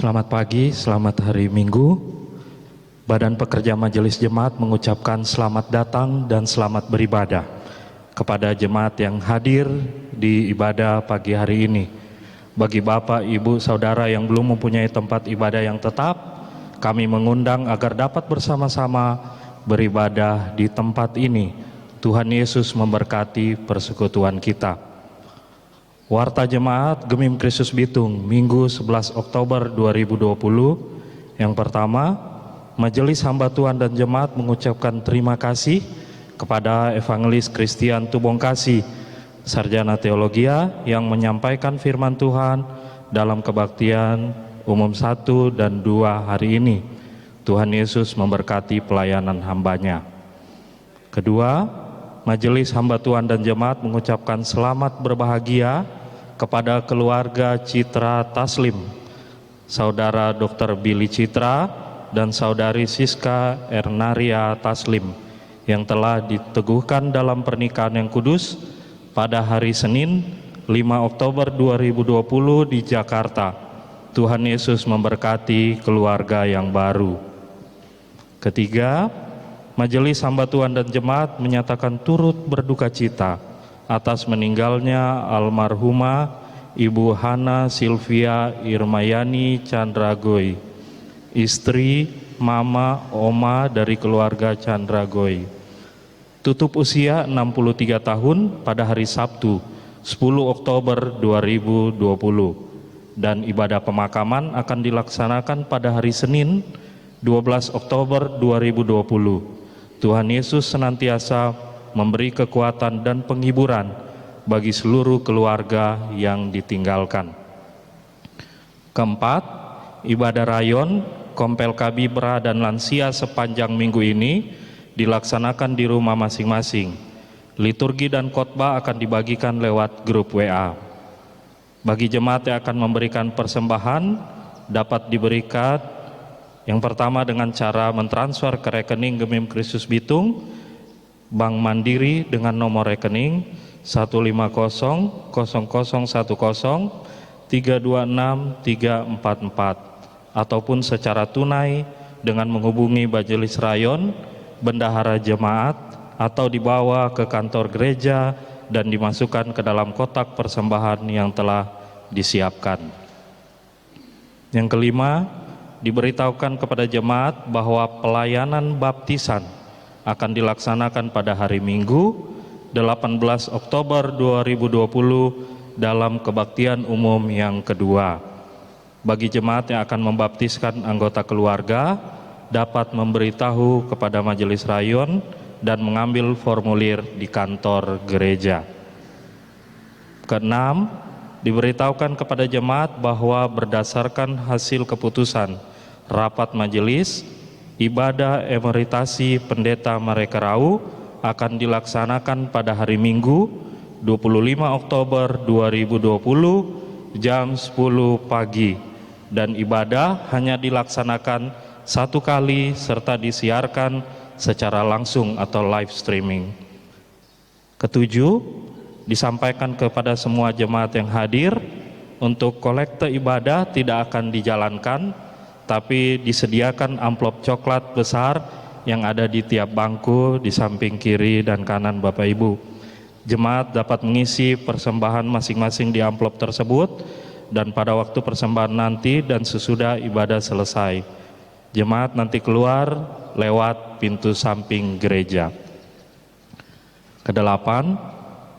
Selamat pagi, selamat hari Minggu. Badan Pekerja Majelis Jemaat mengucapkan selamat datang dan selamat beribadah kepada jemaat yang hadir di ibadah pagi hari ini. Bagi Bapak, Ibu, Saudara yang belum mempunyai tempat ibadah yang tetap, kami mengundang agar dapat bersama-sama beribadah di tempat ini. Tuhan Yesus memberkati persekutuan kita. Warta Jemaat Gemim Kristus Bitung, Minggu 11 Oktober 2020. Yang pertama, Majelis Hamba Tuhan dan Jemaat mengucapkan terima kasih kepada Evangelis Christian Tubongkasi, Sarjana Teologia, yang menyampaikan firman Tuhan dalam kebaktian umum 1 dan 2 hari ini. Tuhan Yesus memberkati pelayanan hambanya. Kedua, Majelis Hamba Tuhan dan Jemaat mengucapkan selamat berbahagia kepada keluarga Citra Taslim, Saudara Dr. Billy Citra dan Saudari Siska Ernaria Taslim yang telah diteguhkan dalam pernikahan yang kudus pada hari Senin 5 Oktober 2020 di Jakarta. Tuhan Yesus memberkati keluarga yang baru. Ketiga, Majelis Hamba Tuhan dan Jemaat menyatakan turut berduka cita atas meninggalnya almarhumah Ibu Hana Silvia Irmayani Chandragoy, istri, mama, oma dari keluarga Chandragoy. Tutup usia 63 tahun pada hari Sabtu 10 Oktober 2020 dan ibadah pemakaman akan dilaksanakan pada hari Senin 12 Oktober 2020. Tuhan Yesus senantiasa memberi kekuatan dan penghiburan bagi seluruh keluarga yang ditinggalkan. Keempat, ibadah rayon, kompel kabibra dan lansia sepanjang minggu ini dilaksanakan di rumah masing-masing. Liturgi dan khotbah akan dibagikan lewat grup WA. Bagi jemaat yang akan memberikan persembahan dapat diberikan yang pertama dengan cara mentransfer ke rekening Gemim Kristus Bitung, Bank Mandiri dengan nomor rekening 150-00-326-344 ataupun secara tunai dengan menghubungi Majelis Rayon, Bendahara Jemaat atau dibawa ke kantor gereja dan dimasukkan ke dalam kotak persembahan yang telah disiapkan. Yang kelima, diberitahukan kepada jemaat bahwa pelayanan baptisan akan dilaksanakan pada hari Minggu 18 Oktober 2020 dalam kebaktian umum yang kedua. Bagi jemaat yang akan membaptiskan anggota keluarga dapat memberitahu kepada Majelis Rayon dan mengambil formulir di kantor gereja. Keenam, diberitahukan kepada jemaat bahwa berdasarkan hasil keputusan rapat majelis, ibadah emeritasi Pendeta Marekerau akan dilaksanakan pada hari Minggu 25 Oktober 2020 jam 10 pagi dan ibadah hanya dilaksanakan satu kali serta disiarkan secara langsung atau live streaming. Ketujuh, disampaikan kepada semua jemaat yang hadir untuk kolekte ibadah tidak akan dijalankan, tapi disediakan amplop coklat besar yang ada di tiap bangku di samping kiri dan kanan Bapak Ibu. Jemaat dapat mengisi persembahan masing-masing di amplop tersebut dan pada waktu persembahan nanti dan sesudah ibadah selesai, jemaat nanti keluar lewat pintu samping gereja. Kedelapan,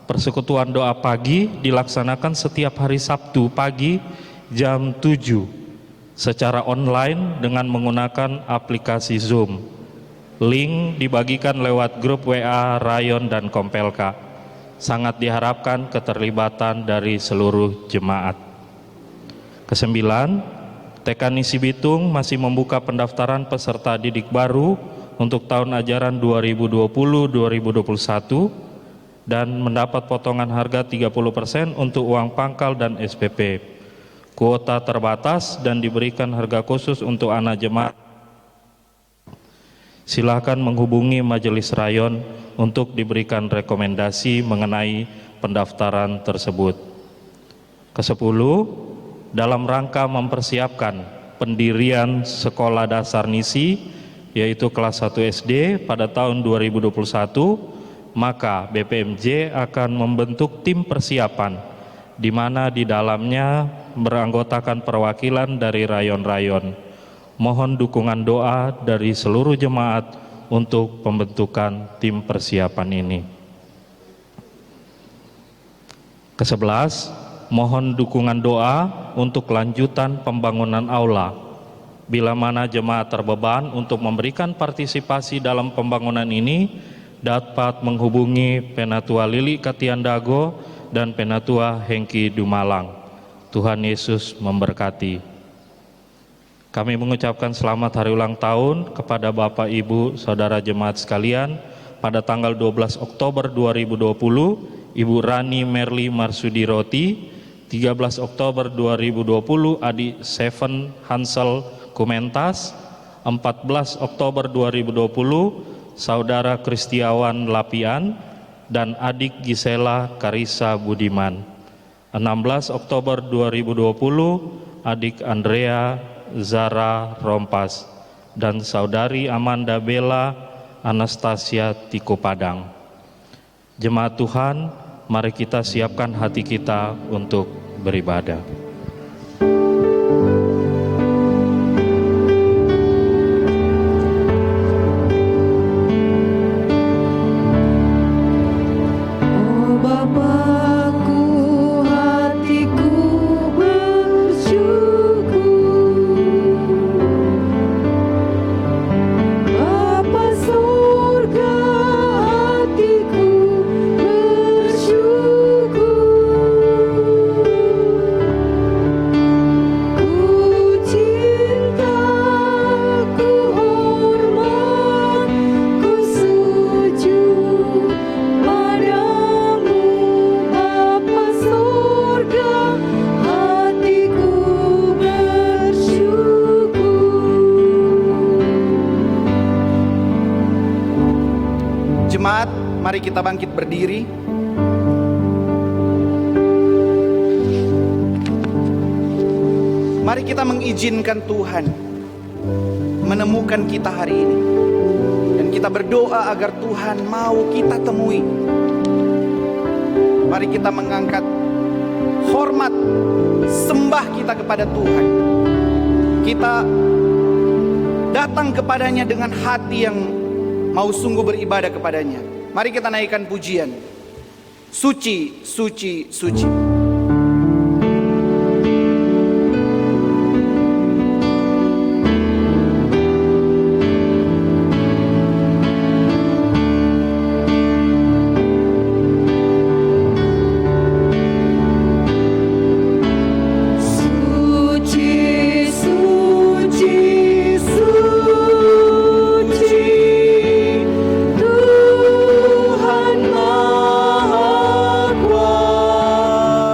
persekutuan doa pagi dilaksanakan setiap hari Sabtu pagi jam 7 secara online dengan menggunakan aplikasi Zoom. Link dibagikan lewat grup WA Rayon dan Kompelka. Sangat diharapkan keterlibatan dari seluruh jemaat. Kesembilan, TK Nisi Bitung masih membuka pendaftaran peserta didik baru untuk tahun ajaran 2020-2021 dan mendapat potongan harga 30% untuk uang pangkal dan SPP. Kuota terbatas dan diberikan harga khusus untuk anak jemaat. Silakan menghubungi Majelis Rayon untuk diberikan rekomendasi mengenai pendaftaran tersebut. Kesepuluh, dalam rangka mempersiapkan pendirian Sekolah Dasar Nisi, yaitu kelas 1 SD pada tahun 2021, maka BPMJ akan membentuk tim persiapan, di mana di dalamnya beranggotakan perwakilan dari rayon-rayon. Mohon dukungan doa dari seluruh jemaat untuk pembentukan tim persiapan ini. Ke-11, mohon dukungan doa untuk kelanjutan pembangunan aula. Bila mana jemaat terbeban untuk memberikan partisipasi dalam pembangunan ini, dapat menghubungi Penatua Lili Katiandago dan Penatua Hengki Dumalang. Tuhan Yesus memberkati. Kami mengucapkan selamat hari ulang tahun kepada Bapak, Ibu, Saudara jemaat sekalian pada tanggal 12 Oktober 2020, Ibu Rani Merli Marsudi Roti, 13 Oktober 2020, Adik Seven Hansel Kumentas, 14 Oktober 2020, Saudara Kristiawan Lapian, dan Adik Gisela Karisa Budiman. 16 Oktober 2020, Adik Andrea Zara Rompas, dan Saudari Amanda Bella Anastasia Tiko Padang. Jemaat Tuhan, mari kita siapkan hati kita untuk beribadah. Mari kita bangkit berdiri. Mari kita mengizinkan Tuhan menemukan kita hari ini. Dan kita berdoa agar Tuhan mau kita temui. Mari kita mengangkat hormat, sembah kita kepada Tuhan. Kita datang kepadanya dengan hati yang mau sungguh beribadah kepadanya. Mari kita naikkan pujian. Suci, suci, suci. Tuhan Maha Kuasa.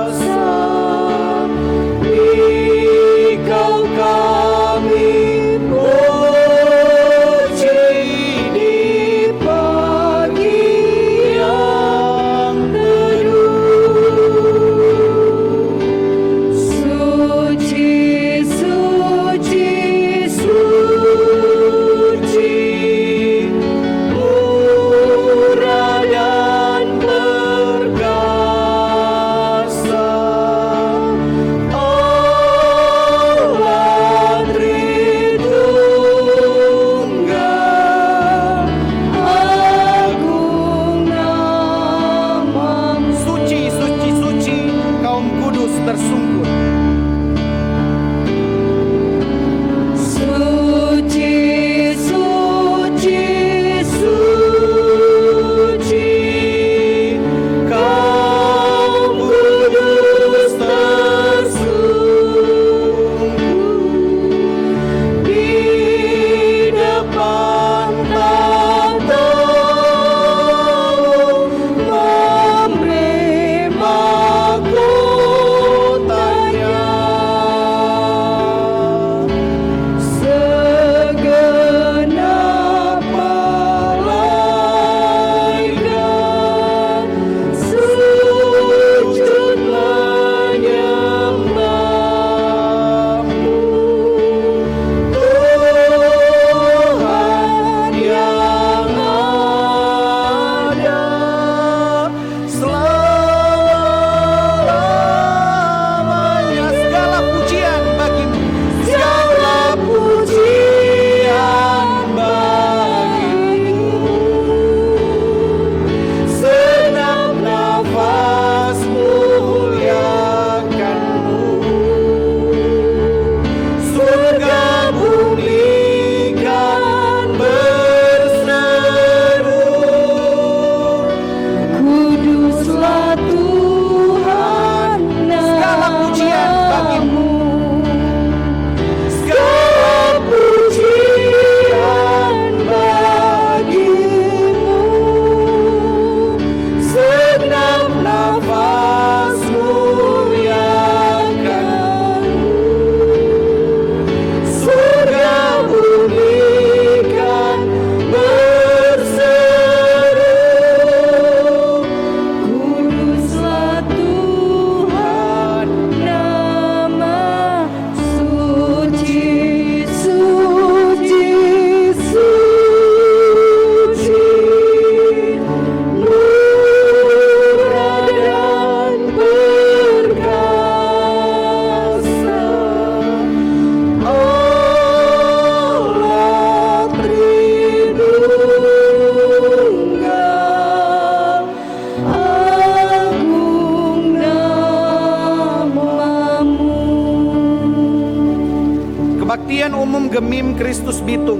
MIM Kristus Bitung,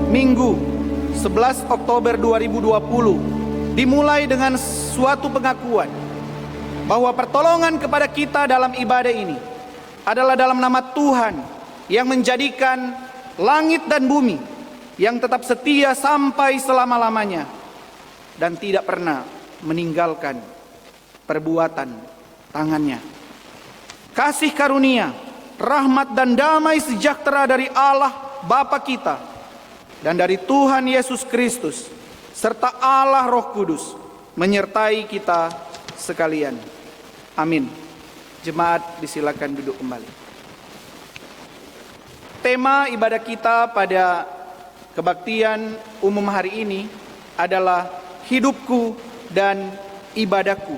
Minggu 11 Oktober 2020, dimulai dengan suatu pengakuan bahwa pertolongan kepada kita dalam ibadah ini adalah dalam nama Tuhan yang menjadikan langit dan bumi, yang tetap setia sampai selama-lamanya dan tidak pernah meninggalkan perbuatan tangannya. Kasih karunia, rahmat dan damai sejahtera dari Allah Bapa kita dan dari Tuhan Yesus Kristus serta Allah Roh Kudus menyertai kita sekalian. Amin. Jemaat disilakan duduk kembali. Tema ibadah kita pada kebaktian umum hari ini adalah hidupku dan ibadahku.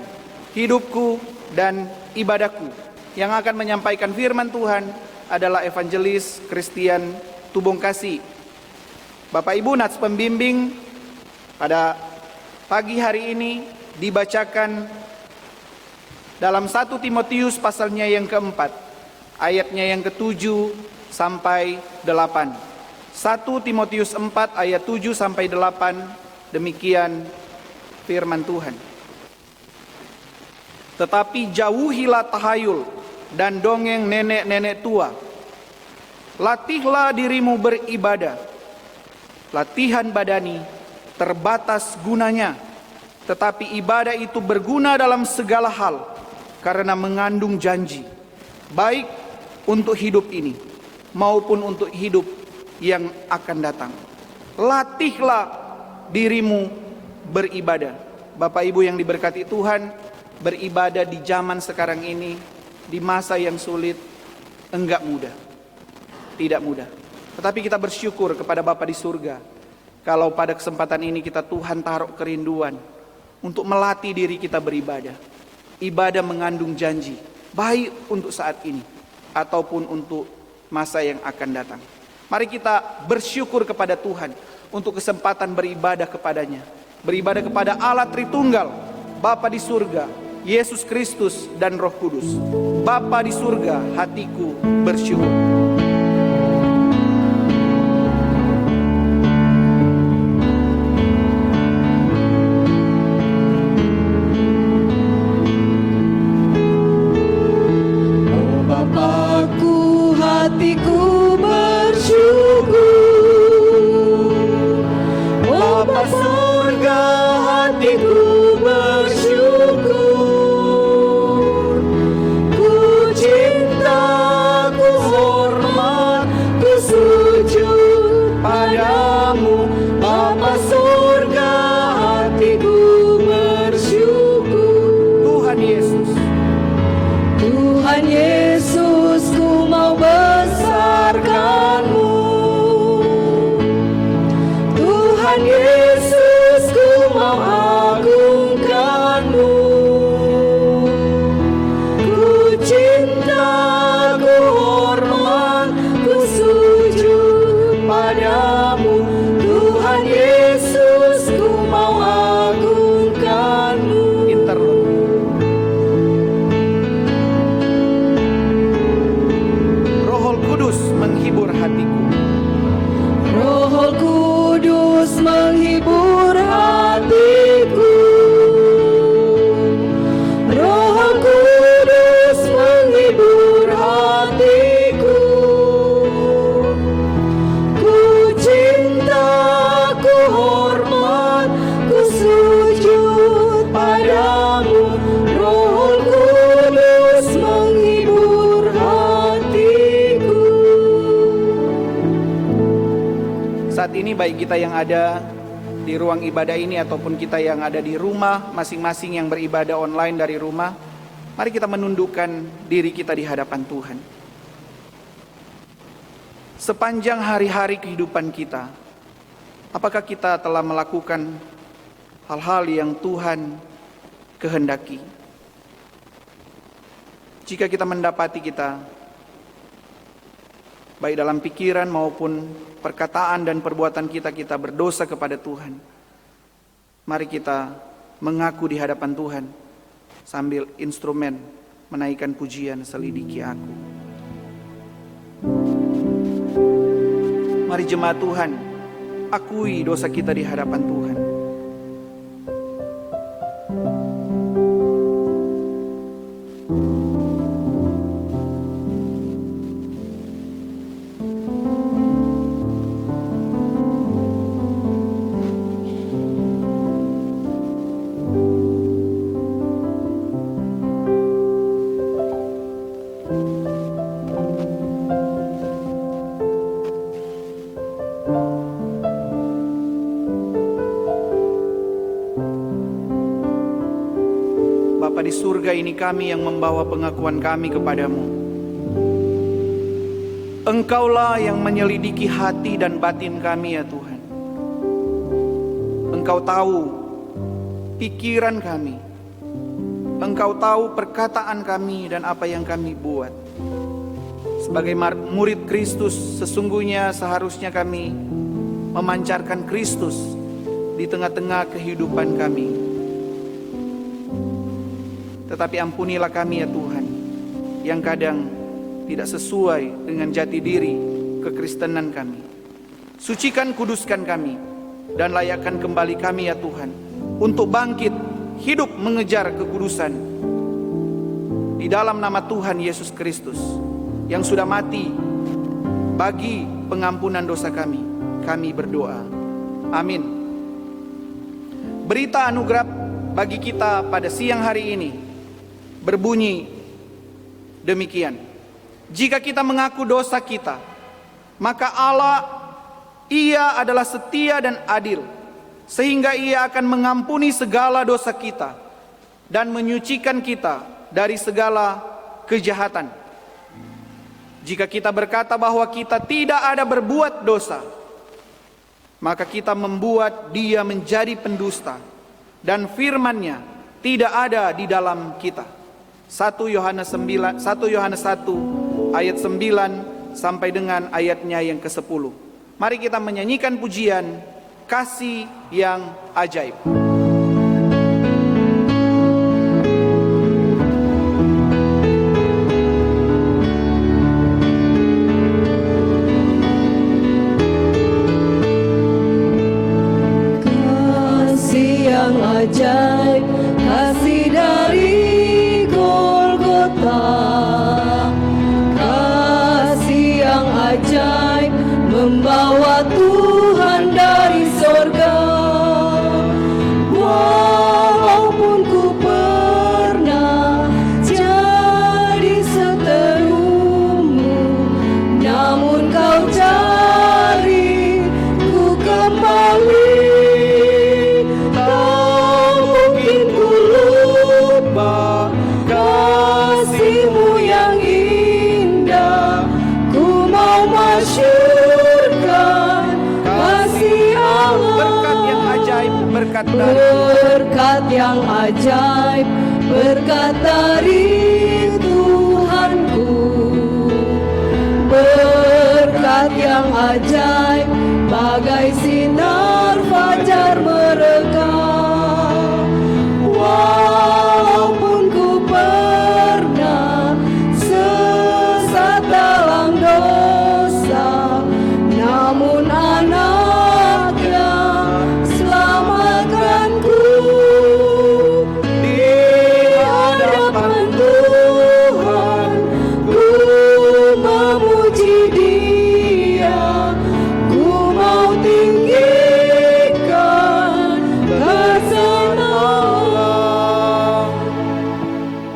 Hidupku dan ibadahku. Yang akan menyampaikan firman Tuhan adalah Evangelis Christian Tubong Kasih. Bapak Ibu Nats pembimbing, pada pagi hari ini dibacakan dalam 1 Timotius pasalnya yang keempat, ayatnya yang ke-7 sampai 8. 1 Timotius 4 ayat 7 sampai 8, demikian firman Tuhan. Tetapi jauhilah tahayul dan dongeng nenek-nenek tua. Latihlah dirimu beribadah. Latihan badani terbatas gunanya, tetapi ibadah itu berguna dalam segala hal karena mengandung janji, baik untuk hidup ini maupun untuk hidup yang akan datang. Latihlah dirimu beribadah. Bapak Ibu yang diberkati Tuhan, beribadah di zaman sekarang ini, di masa yang sulit, enggak mudah. Tidak mudah. Tetapi kita bersyukur kepada Bapa di surga, kalau pada kesempatan ini Tuhan taruh kerinduan untuk melatih diri kita beribadah. Ibadah mengandung janji, baik untuk saat ini ataupun untuk masa yang akan datang. Mari kita bersyukur kepada Tuhan untuk kesempatan beribadah kepadanya. Beribadah kepada Allah Tritunggal, Bapa di surga, Yesus Kristus dan Roh Kudus. Bapa di surga, hatiku bersyukur. Oh Bapakku, hatiku bersyukur. Bapa surga, hatiku bersyukur. Ku cinta, ku hormat, ku sujud padamu. Bapa surga, hatiku bersyukur. Tuhan Yesus, Tuhan Yesus, ku mau besarkan-Mu. Tuhan Yesus, ku mau agungkan-Mu. Ku cinta, ku hormat, ku sujud padamu. Tuhan Yesus, ku mau agungkan-Mu. interlude. Roh Kudus menghibur hatiku. Roh Kudus menghibur hatiku. Roh Kudus menghibur hatiku. Ku cinta, ku hormat, ku sujud padamu. Roh Kudus menghibur hatiku. Saat ini baik kita yang ada di ruang ibadah ini ataupun kita yang ada di rumah masing-masing yang beribadah online dari rumah, mari kita menundukkan diri kita di hadapan Tuhan. Sepanjang hari-hari kehidupan kita, apakah kita telah melakukan hal-hal yang Tuhan kehendaki? Jika kita mendapati kita baik dalam pikiran maupun perkataan dan perbuatan kita berdosa kepada Tuhan, mari kita mengaku di hadapan Tuhan sambil instrumen menaikkan pujian selidiki aku. Mari jemaat Tuhan, akui dosa kita di hadapan Tuhan. Bapa di surga, ini kami yang membawa pengakuan kami kepadamu. Engkaulah yang menyelidiki hati dan batin kami ya Tuhan. Engkau tahu pikiran kami. Engkau tahu perkataan kami dan apa yang kami buat. Sebagai murid Kristus, sesungguhnya seharusnya kami memancarkan Kristus di tengah-tengah kehidupan kami. Tetapi ampunilah kami ya Tuhan, yang kadang tidak sesuai dengan jati diri kekristenan kami. Sucikan, kuduskan kami, dan layakkan kembali kami ya Tuhan, untuk bangkit, hidup mengejar kekudusan. Di dalam nama Tuhan Yesus Kristus, yang sudah mati bagi pengampunan dosa kami, kami berdoa. Amin. Berita anugerah bagi kita pada siang hari ini berbunyi demikian. Jika kita mengaku dosa kita, maka Allah, Ia adalah setia dan adil, sehingga Ia akan mengampuni segala dosa kita dan menyucikan kita dari segala kejahatan. Jika kita berkata bahwa kita tidak ada berbuat dosa, maka kita membuat Dia menjadi pendusta, dan firman-Nya tidak ada di dalam kita. 1 Yohanes 1 ayat 9 sampai dengan ayatnya yang ke-10. Mari kita menyanyikan pujian Kasih yang Ajaib. Kasih yang ajaib, kasih dari kasih yang ajaib membawa Tuhan dari sorga. Walaupun ku pernah jadi seterumu, namun kau cari ku kembali. Tak mungkin ku lupa kasih-Mu yang indah. Ku mau masyurkan kasih Allah. Berkat yang ajaib, berkat dari Berkat yang ajaib, berkat dari Tuhanku. Berkat yang ajaib, bagai sinar fajar merekah. Walaupun ku pernah sesat dalam dosa, namun anak-Nya selamatkanku. Di hadapan Tuhan ku memuji Dia, ku mau tinggikan kesenangan.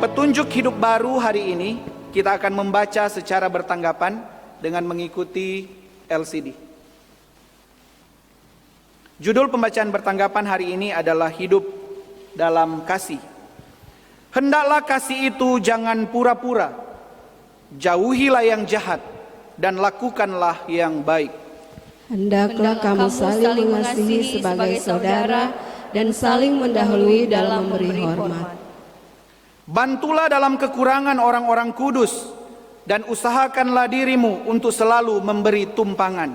petunjuk hidup baru. Hari ini kita akan membaca secara bertanggapan dengan mengikuti LCD. Judul pembacaan bertanggapan hari ini adalah Hidup dalam Kasih. Hendaklah kasih itu jangan pura-pura, jauhilah yang jahat, dan lakukanlah yang baik. Hendaklah kamu saling mengasihi sebagai saudara dan saling mendahului dalam memberi hormat. Bantulah dalam kekurangan orang-orang kudus, dan usahakanlah dirimu untuk selalu memberi tumpangan.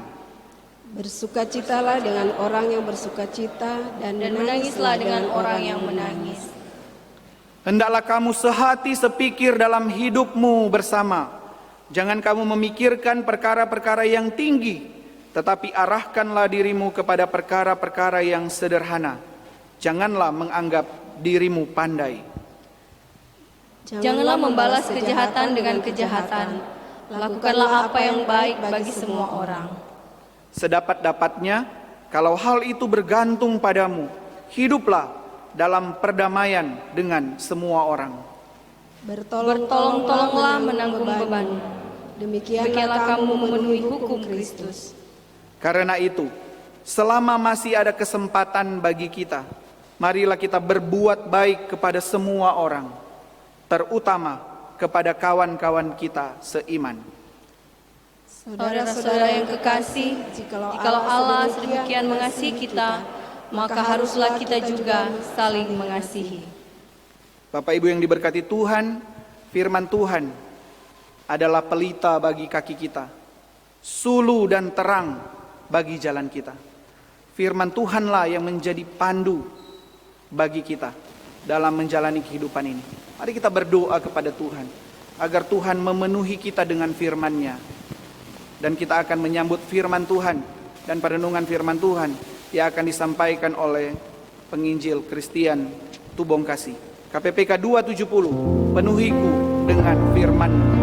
Bersukacitalah dengan orang yang bersukacita, dan menangislah dengan orang yang menangis. Hendaklah kamu sehati sepikir dalam hidupmu bersama. Jangan kamu memikirkan perkara-perkara yang tinggi, tetapi arahkanlah dirimu kepada perkara-perkara yang sederhana. Janganlah menganggap dirimu pandai. Janganlah membalas kejahatan dengan kejahatan. Lakukanlah apa yang baik bagi semua orang. Sedapat-dapatnya, kalau hal itu bergantung padamu, hiduplah dalam perdamaian dengan semua orang. Bertolong-tolonglah menanggung beban. Demikianlah kamu memenuhi hukum Kristus. Karena itu, selama masih ada kesempatan bagi kita, marilah kita berbuat baik kepada semua orang, terutama kepada kawan-kawan kita seiman. Saudara-saudara yang kekasih, jikalau Allah sedemikian mengasihi kita, maka haruslah kita juga saling mengasihi. Bapak Ibu yang diberkati Tuhan, firman Tuhan adalah pelita bagi kaki kita, sulu dan terang bagi jalan kita. Firman Tuhanlah yang menjadi pandu bagi kita dalam menjalani kehidupan ini. Mari kita berdoa kepada Tuhan agar Tuhan memenuhi kita dengan firman-Nya, dan kita akan menyambut firman Tuhan dan perenungan firman Tuhan yang akan disampaikan oleh penginjil Christian Tubong Kasih. KPPK 270, penuhiku dengan firman-Mu.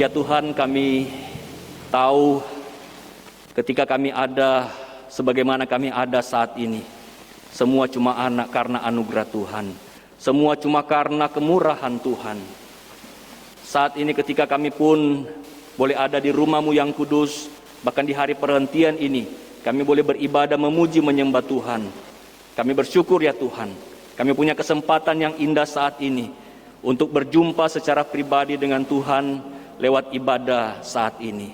Ya Tuhan, kami tahu ketika kami ada sebagaimana kami ada saat ini, semua cuma karena anugerah Tuhan, semua cuma karena kemurahan Tuhan. Saat ini ketika kami pun boleh ada di rumah-Mu yang kudus, bahkan di hari perhentian ini, kami boleh beribadah, memuji, menyembah Tuhan. Kami bersyukur ya Tuhan, kami punya kesempatan yang indah saat ini untuk berjumpa secara pribadi dengan Tuhan lewat ibadah saat ini.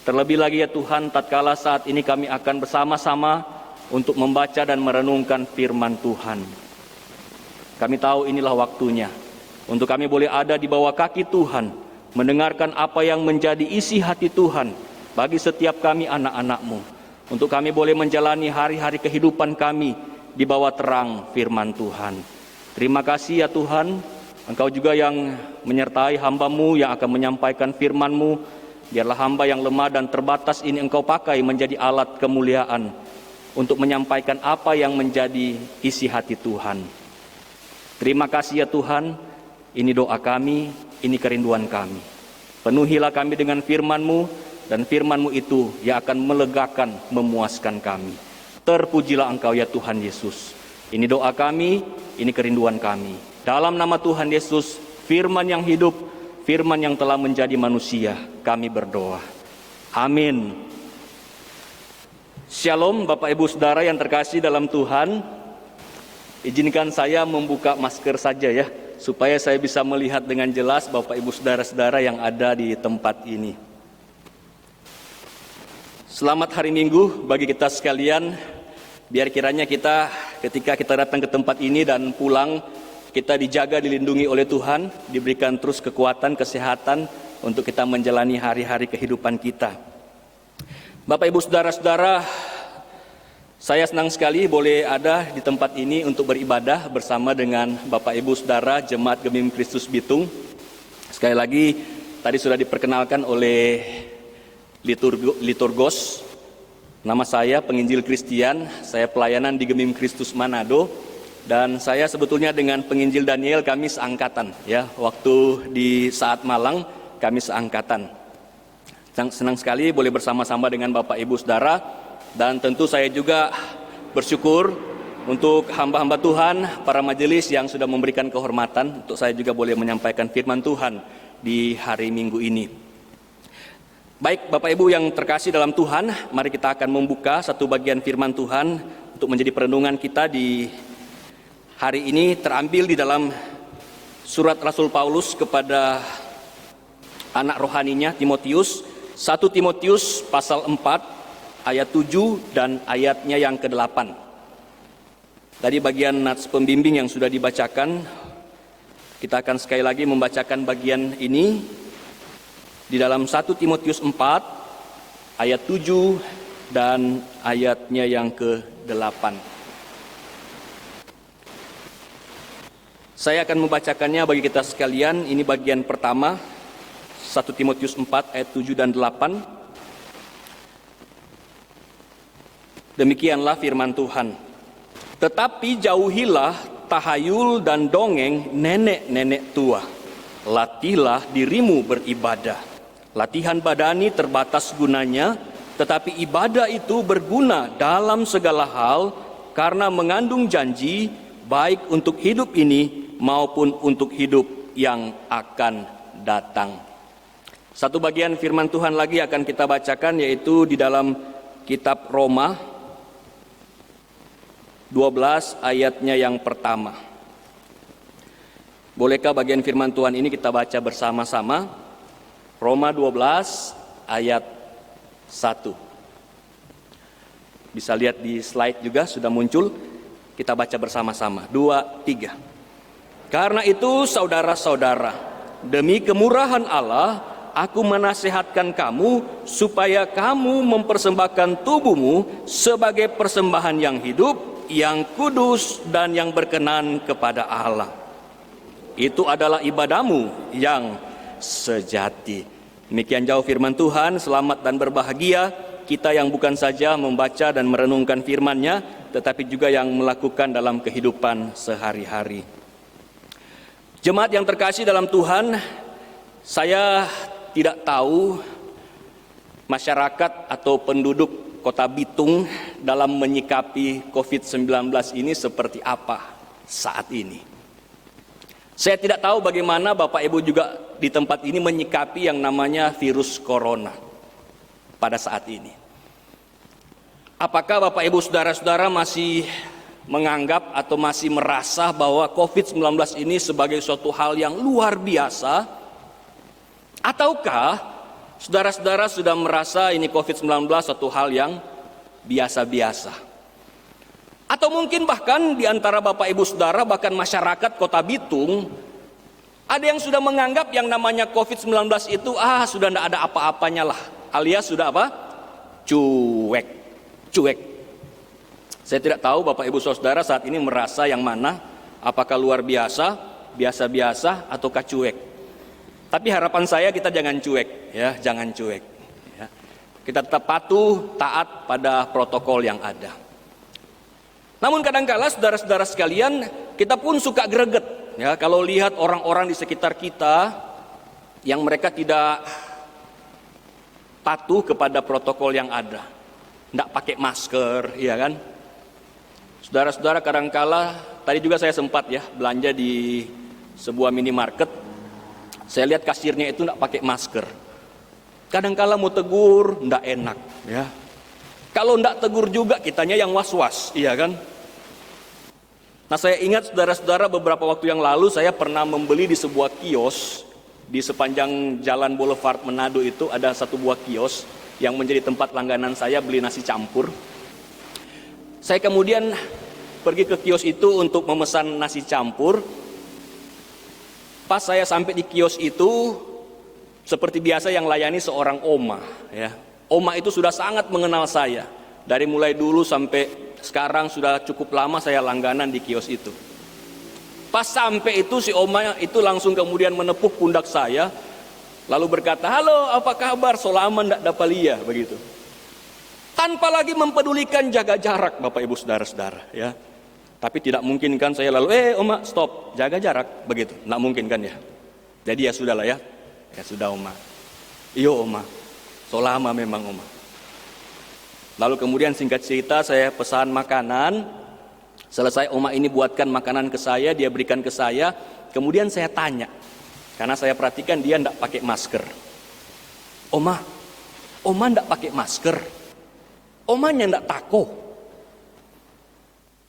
Terlebih lagi ya Tuhan, tatkala saat ini kami akan bersama-sama untuk membaca dan merenungkan firman Tuhan. Kami tahu inilah waktunya untuk kami boleh ada di bawah kaki Tuhan, mendengarkan apa yang menjadi isi hati Tuhan bagi setiap kami anak-anak-Mu, untuk kami boleh menjalani hari-hari kehidupan kami di bawah terang firman Tuhan. Terima kasih ya Tuhan, Engkau juga yang menyertai hamba-Mu yang akan menyampaikan firman-Mu. Biarlah hamba yang lemah dan terbatas ini Engkau pakai menjadi alat kemuliaan untuk menyampaikan apa yang menjadi isi hati Tuhan. Terima kasih ya Tuhan, ini doa kami, ini kerinduan kami. Penuhilah kami dengan firman-Mu, dan firman-Mu itu yang akan melegakan, memuaskan kami. Terpujilah Engkau ya Tuhan Yesus. Ini doa kami, ini kerinduan kami. Dalam nama Tuhan Yesus, firman yang hidup, firman yang telah menjadi manusia, kami berdoa. Amin. Shalom Bapak Ibu Saudara yang terkasih dalam Tuhan. Izinkan saya membuka masker saja ya, supaya saya bisa melihat dengan jelas Bapak Ibu Saudara-saudara yang ada di tempat ini. Selamat hari Minggu bagi kita sekalian. Biar kiranya kita ketika kita datang ke tempat ini dan pulang, kita dijaga, dilindungi oleh Tuhan, diberikan terus kekuatan, kesehatan untuk kita menjalani hari-hari kehidupan kita. Bapak Ibu Saudara-saudara, saya senang sekali boleh ada di tempat ini untuk beribadah bersama dengan Bapak Ibu Saudara Jemaat Gemim Kristus Bitung. Sekali lagi, tadi sudah diperkenalkan oleh liturgos. Nama saya penginjil Kristian, saya pelayanan di Gemim Kristus Manado, dan saya sebetulnya dengan penginjil Daniel kami seangkatan ya. Waktu di saat Malang kami seangkatan. Senang sekali boleh bersama-sama dengan Bapak Ibu Saudara, dan tentu saya juga bersyukur untuk hamba-hamba Tuhan, para majelis yang sudah memberikan kehormatan untuk saya juga boleh menyampaikan firman Tuhan di hari Minggu ini. Baik Bapak Ibu yang terkasih dalam Tuhan, mari kita akan membuka satu bagian firman Tuhan untuk menjadi perenungan kita di hari ini, terambil di dalam surat Rasul Paulus kepada anak rohaninya Timotius, 1 Timotius pasal 4 ayat 7 dan ayatnya yang ke-8. Tadi bagian nats pembimbing yang sudah dibacakan, kita akan sekali lagi membacakan bagian ini di dalam 1 Timotius 4 ayat 7 dan ayatnya yang ke-8. Saya akan membacakannya bagi kita sekalian. Ini bagian pertama, 1 Timotius 4 ayat 7 dan 8. Demikianlah firman Tuhan. Tetapi jauhilah tahayul dan dongeng nenek-nenek tua. Latihlah dirimu beribadah. Latihan badani terbatas gunanya, tetapi ibadah itu berguna dalam segala hal karena mengandung janji baik untuk hidup ini maupun untuk hidup yang akan datang. Satu bagian firman Tuhan lagi akan kita bacakan, yaitu di dalam kitab Roma 12 ayatnya yang pertama. Bolehkah bagian firman Tuhan ini kita baca bersama-sama? Roma 12 ayat 1. Bisa lihat di slide juga sudah muncul. Kita baca bersama-sama. 2, 3. Karena itu saudara-saudara, demi kemurahan Allah, aku menasihatkan kamu supaya kamu mempersembahkan tubuhmu sebagai persembahan yang hidup, yang kudus dan yang berkenan kepada Allah. Itu adalah ibadahmu yang sejati. Demikian jauh firman Tuhan. Selamat dan berbahagia kita yang bukan saja membaca dan merenungkan firman-Nya, tetapi juga yang melakukan dalam kehidupan sehari-hari. Jemaat yang terkasih dalam Tuhan, saya tidak tahu masyarakat atau penduduk Kota Bitung dalam menyikapi COVID-19 ini seperti apa saat ini. Saya tidak tahu bagaimana Bapak Ibu juga di tempat ini menyikapi yang namanya virus corona pada saat ini. Apakah Bapak Ibu Saudara-saudara masih menganggap atau masih merasa bahwa COVID-19 ini sebagai suatu hal yang luar biasa? Ataukah saudara-saudara sudah merasa ini COVID-19 suatu hal yang biasa-biasa? Atau mungkin bahkan di antara Bapak Ibu Saudara, bahkan masyarakat Kota Bitung, ada yang sudah menganggap yang namanya COVID-19 itu sudah tidak ada apa-apanya lah, alias sudah apa? Cuek. Saya tidak tahu Bapak Ibu Saudara saat ini merasa yang mana, apakah luar biasa, biasa-biasa, ataukah cuek. Tapi harapan saya kita jangan cuek, ya, jangan cuek. Ya. Kita tetap patuh, taat pada protokol yang ada. Namun kadang-kala saudara-saudara sekalian, kita pun suka greget ya kalau lihat orang-orang di sekitar kita yang mereka tidak patuh kepada protokol yang ada. Tidak pakai masker, ya kan? Saudara-saudara, kadang-kala tadi juga saya sempat ya belanja di sebuah minimarket. Saya lihat kasirnya itu tidak pakai masker. Kadang-kala mau tegur tidak enak ya. Kalau tidak tegur juga kitanya yang was-was, iya kan? Nah, saya ingat saudara-saudara beberapa waktu yang lalu saya pernah membeli di sebuah kios di sepanjang Jalan Boulevard Manado. Itu ada satu buah kios yang menjadi tempat langganan saya beli nasi campur. Saya kemudian pergi ke kios itu untuk memesan nasi campur. Pas saya sampai di kios itu, seperti biasa yang layani seorang oma, ya. Oma itu sudah sangat mengenal saya. Dari mulai dulu sampai sekarang sudah cukup lama saya langganan di kios itu. Pas sampai itu si oma itu langsung kemudian menepuk pundak saya, lalu berkata, "Halo, apa kabar? Solaman ndak dapalia," begitu. Tanpa lagi mempedulikan jaga jarak, Bapak Ibu Saudara-saudara, ya. Tapi tidak mungkin kan saya lalu, oma stop, jaga jarak, begitu. Nggak mungkin kan ya. Jadi ya sudahlah ya. Ya sudah oma. Iyo oma. Solama memang oma. Lalu kemudian singkat cerita saya pesan makanan. Selesai oma ini buatkan makanan ke saya, dia berikan ke saya. Kemudian saya tanya, karena saya perhatikan dia nggak pakai masker. Oma nggak pakai masker. Omanya nggak tako.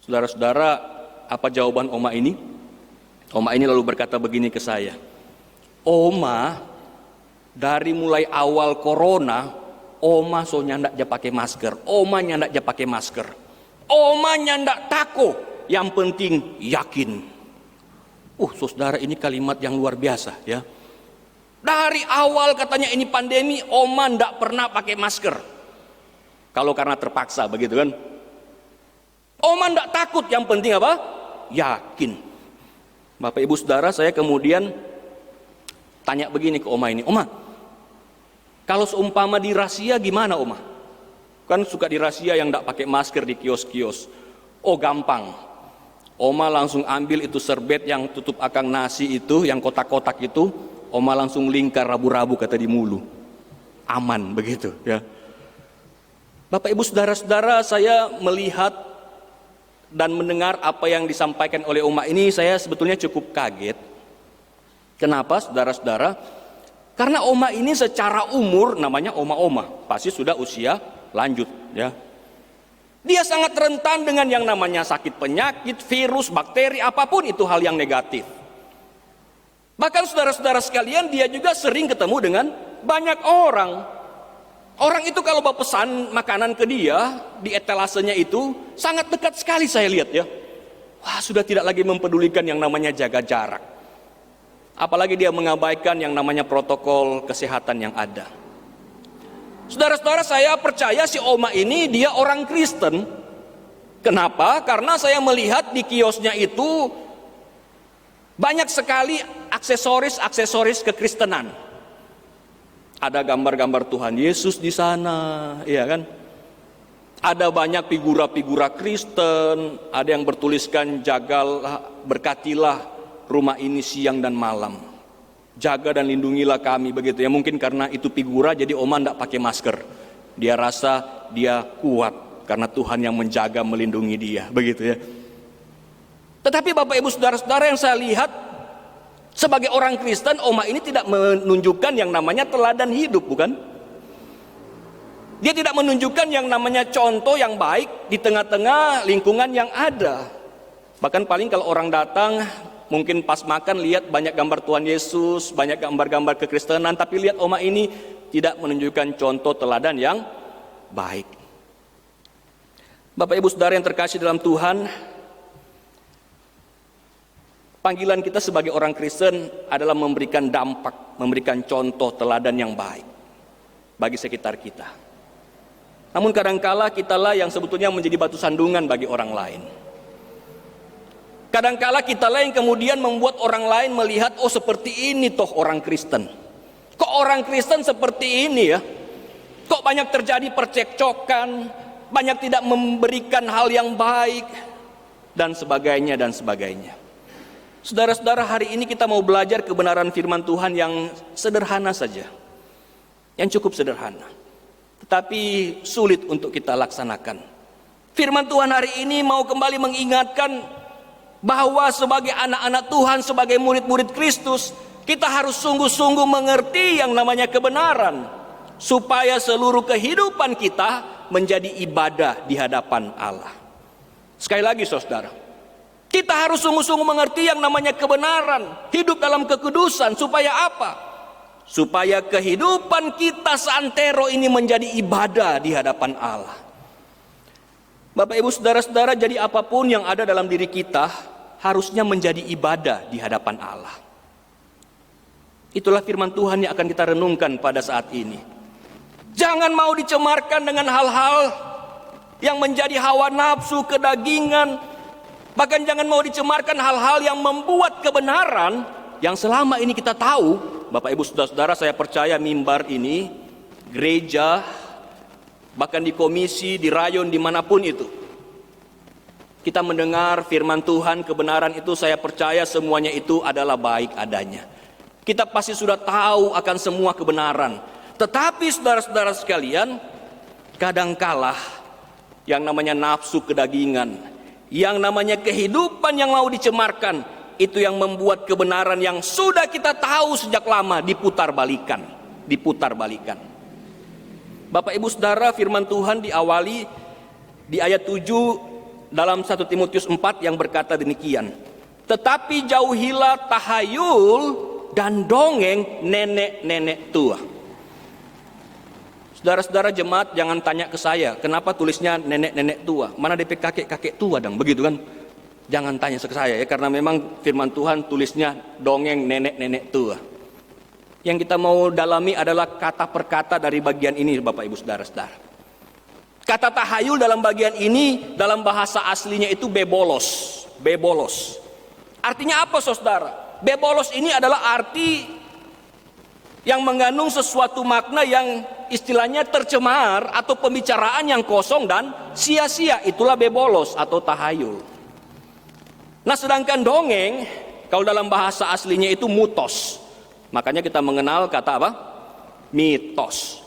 Saudara-saudara, apa jawaban oma ini? Oma ini lalu berkata begini ke saya. Oma, dari mulai awal corona, oma soalnya ndak pakai masker. Omanya ndak pakai masker. Omanya ndak tako. Yang penting yakin. Saudara, ini kalimat yang luar biasa ya. Dari awal katanya ini pandemi, oma ndak pernah pakai masker. Kalau karena terpaksa begitu kan. Oma ndak takut, yang penting apa? Yakin. Bapak Ibu Saudara, saya kemudian tanya begini ke oma ini. Oma, kalau seumpama di razia gimana oma? Kan suka di razia yang ndak pakai masker di kios-kios. Oh gampang. Oma langsung ambil itu serbet yang tutup akang nasi itu, yang kotak-kotak itu. Oma langsung lingkar rabu-rabu kata di mulu. Aman begitu ya. Bapak Ibu Saudara-saudara, saya melihat dan mendengar apa yang disampaikan oleh oma ini, saya sebetulnya cukup kaget. Kenapa saudara-saudara? Karena oma ini secara umur namanya oma-oma, pasti sudah usia lanjut ya. Dia sangat rentan dengan yang namanya sakit penyakit, virus, bakteri, apapun itu hal yang negatif. Bahkan saudara-saudara sekalian, dia juga sering ketemu dengan banyak orang. Orang itu kalau bawa pesan makanan ke dia, di etalasenya itu sangat dekat sekali saya lihat ya. Wah, sudah tidak lagi mempedulikan yang namanya jaga jarak. Apalagi dia mengabaikan yang namanya protokol kesehatan yang ada. Saudara-saudara, saya percaya si oma ini dia orang Kristen. Kenapa? Karena saya melihat di kiosnya itu banyak sekali aksesoris-aksesoris kekristenan. Ada gambar-gambar Tuhan Yesus di sana, ya kan? Ada banyak figura-figura Kristen, ada yang bertuliskan jagalah, berkatilah rumah ini siang dan malam. Jaga dan lindungilah kami begitu ya. Mungkin karena itu figura jadi oma enggak pakai masker. Dia rasa dia kuat karena Tuhan yang menjaga melindungi dia, begitu ya. Tetapi Bapak Ibu Saudara-saudara, yang saya lihat sebagai orang Kristen, oma ini tidak menunjukkan yang namanya teladan hidup, bukan? Dia tidak menunjukkan yang namanya contoh yang baik di tengah-tengah lingkungan yang ada. Bahkan paling kalau orang datang, mungkin pas makan lihat banyak gambar Tuhan Yesus, banyak gambar-gambar kekristenan, tapi lihat oma ini tidak menunjukkan contoh teladan yang baik. Bapak Ibu Saudara yang terkasih dalam Tuhan, panggilan kita sebagai orang Kristen adalah memberikan dampak, memberikan contoh teladan yang baik bagi sekitar kita. Namun kadangkala kitalah yang sebetulnya menjadi batu sandungan bagi orang lain. Kadangkala kitalah yang kemudian membuat orang lain melihat, oh seperti ini toh orang Kristen. Kok orang Kristen seperti ini ya? Kok banyak terjadi percekcokan, banyak tidak memberikan hal yang baik, dan sebagainya dan sebagainya. Saudara-saudara, hari ini kita mau belajar kebenaran firman Tuhan yang sederhana saja, yang cukup sederhana, tetapi sulit untuk kita laksanakan. Firman Tuhan hari ini mau kembali mengingatkan bahwa sebagai anak-anak Tuhan, sebagai murid-murid Kristus, kita harus sungguh-sungguh mengerti yang namanya kebenaran, supaya seluruh kehidupan kita menjadi ibadah di hadapan Allah. Sekali lagi saudara, kita harus sungguh-sungguh mengerti yang namanya kebenaran, hidup dalam kekudusan, supaya apa? Supaya kehidupan kita seantero ini menjadi ibadah di hadapan Allah. Bapak Ibu Saudara-saudara, jadi apapun yang ada dalam diri kita harusnya menjadi ibadah di hadapan Allah. Itulah firman Tuhan yang akan kita renungkan pada saat ini. Jangan mau dicemarkan dengan hal-hal yang menjadi hawa nafsu, kedagingan. Bahkan jangan mau dicemarkan hal-hal yang membuat kebenaran yang selama ini kita tahu. Bapak Ibu Saudara-saudara, saya percaya mimbar ini, gereja, bahkan di komisi, di rayon, dimanapun itu, kita mendengar firman Tuhan, kebenaran itu saya percaya semuanya itu adalah baik adanya. Kita pasti sudah tahu akan semua kebenaran. Tetapi saudara-saudara sekalian, kadangkala yang namanya nafsu kedagingan, yang namanya kehidupan yang mau dicemarkan, itu yang membuat kebenaran yang sudah kita tahu sejak lama diputar balikan. Bapak Ibu Saudara, firman Tuhan diawali di ayat 7 dalam 1 Timotius 4 yang berkata demikian. Tetapi jauhilah tahayul dan dongeng nenek-nenek tua. Saudara-saudara jemaat, jangan tanya ke saya, kenapa tulisnya nenek-nenek tua? Mana DP kakek-kakek tua dong, begitu kan? Jangan tanya ke saya ya, karena memang firman Tuhan tulisnya dongeng nenek-nenek tua. Yang kita mau dalami adalah kata per kata dari bagian ini, Bapak Ibu Saudara-saudara. Kata tahayul dalam bagian ini, dalam bahasa aslinya itu bebolos. Bebolos. Artinya apa saudara? Bebolos ini adalah arti yang mengandung sesuatu makna yang istilahnya tercemar atau pembicaraan yang kosong dan sia-sia. Itulah bebolos atau tahayul. Nah sedangkan dongeng, kalau dalam bahasa aslinya itu mutos. Makanya kita mengenal kata apa? Mitos.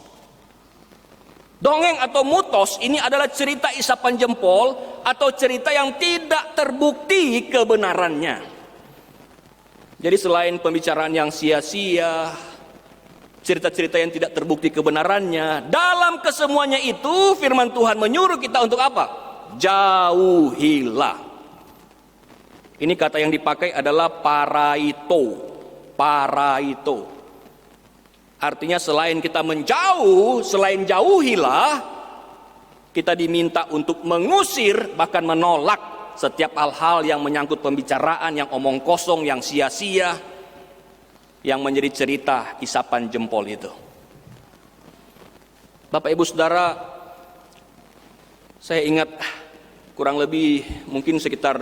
Dongeng atau mutos ini adalah cerita isapan jempol atau cerita yang tidak terbukti kebenarannya. Jadi selain pembicaraan yang sia-sia, cerita-cerita yang tidak terbukti kebenarannya, dalam kesemuanya itu firman Tuhan menyuruh kita untuk apa? Jauhilah. Ini kata yang dipakai adalah paraito. Paraito. Artinya selain kita menjauh, selain jauhilah, kita diminta untuk mengusir, bahkan menolak setiap hal-hal yang menyangkut pembicaraan, yang omong kosong, yang sia-sia, yang menjadi cerita isapan jempol itu. Bapak Ibu Saudara, saya ingat kurang lebih mungkin sekitar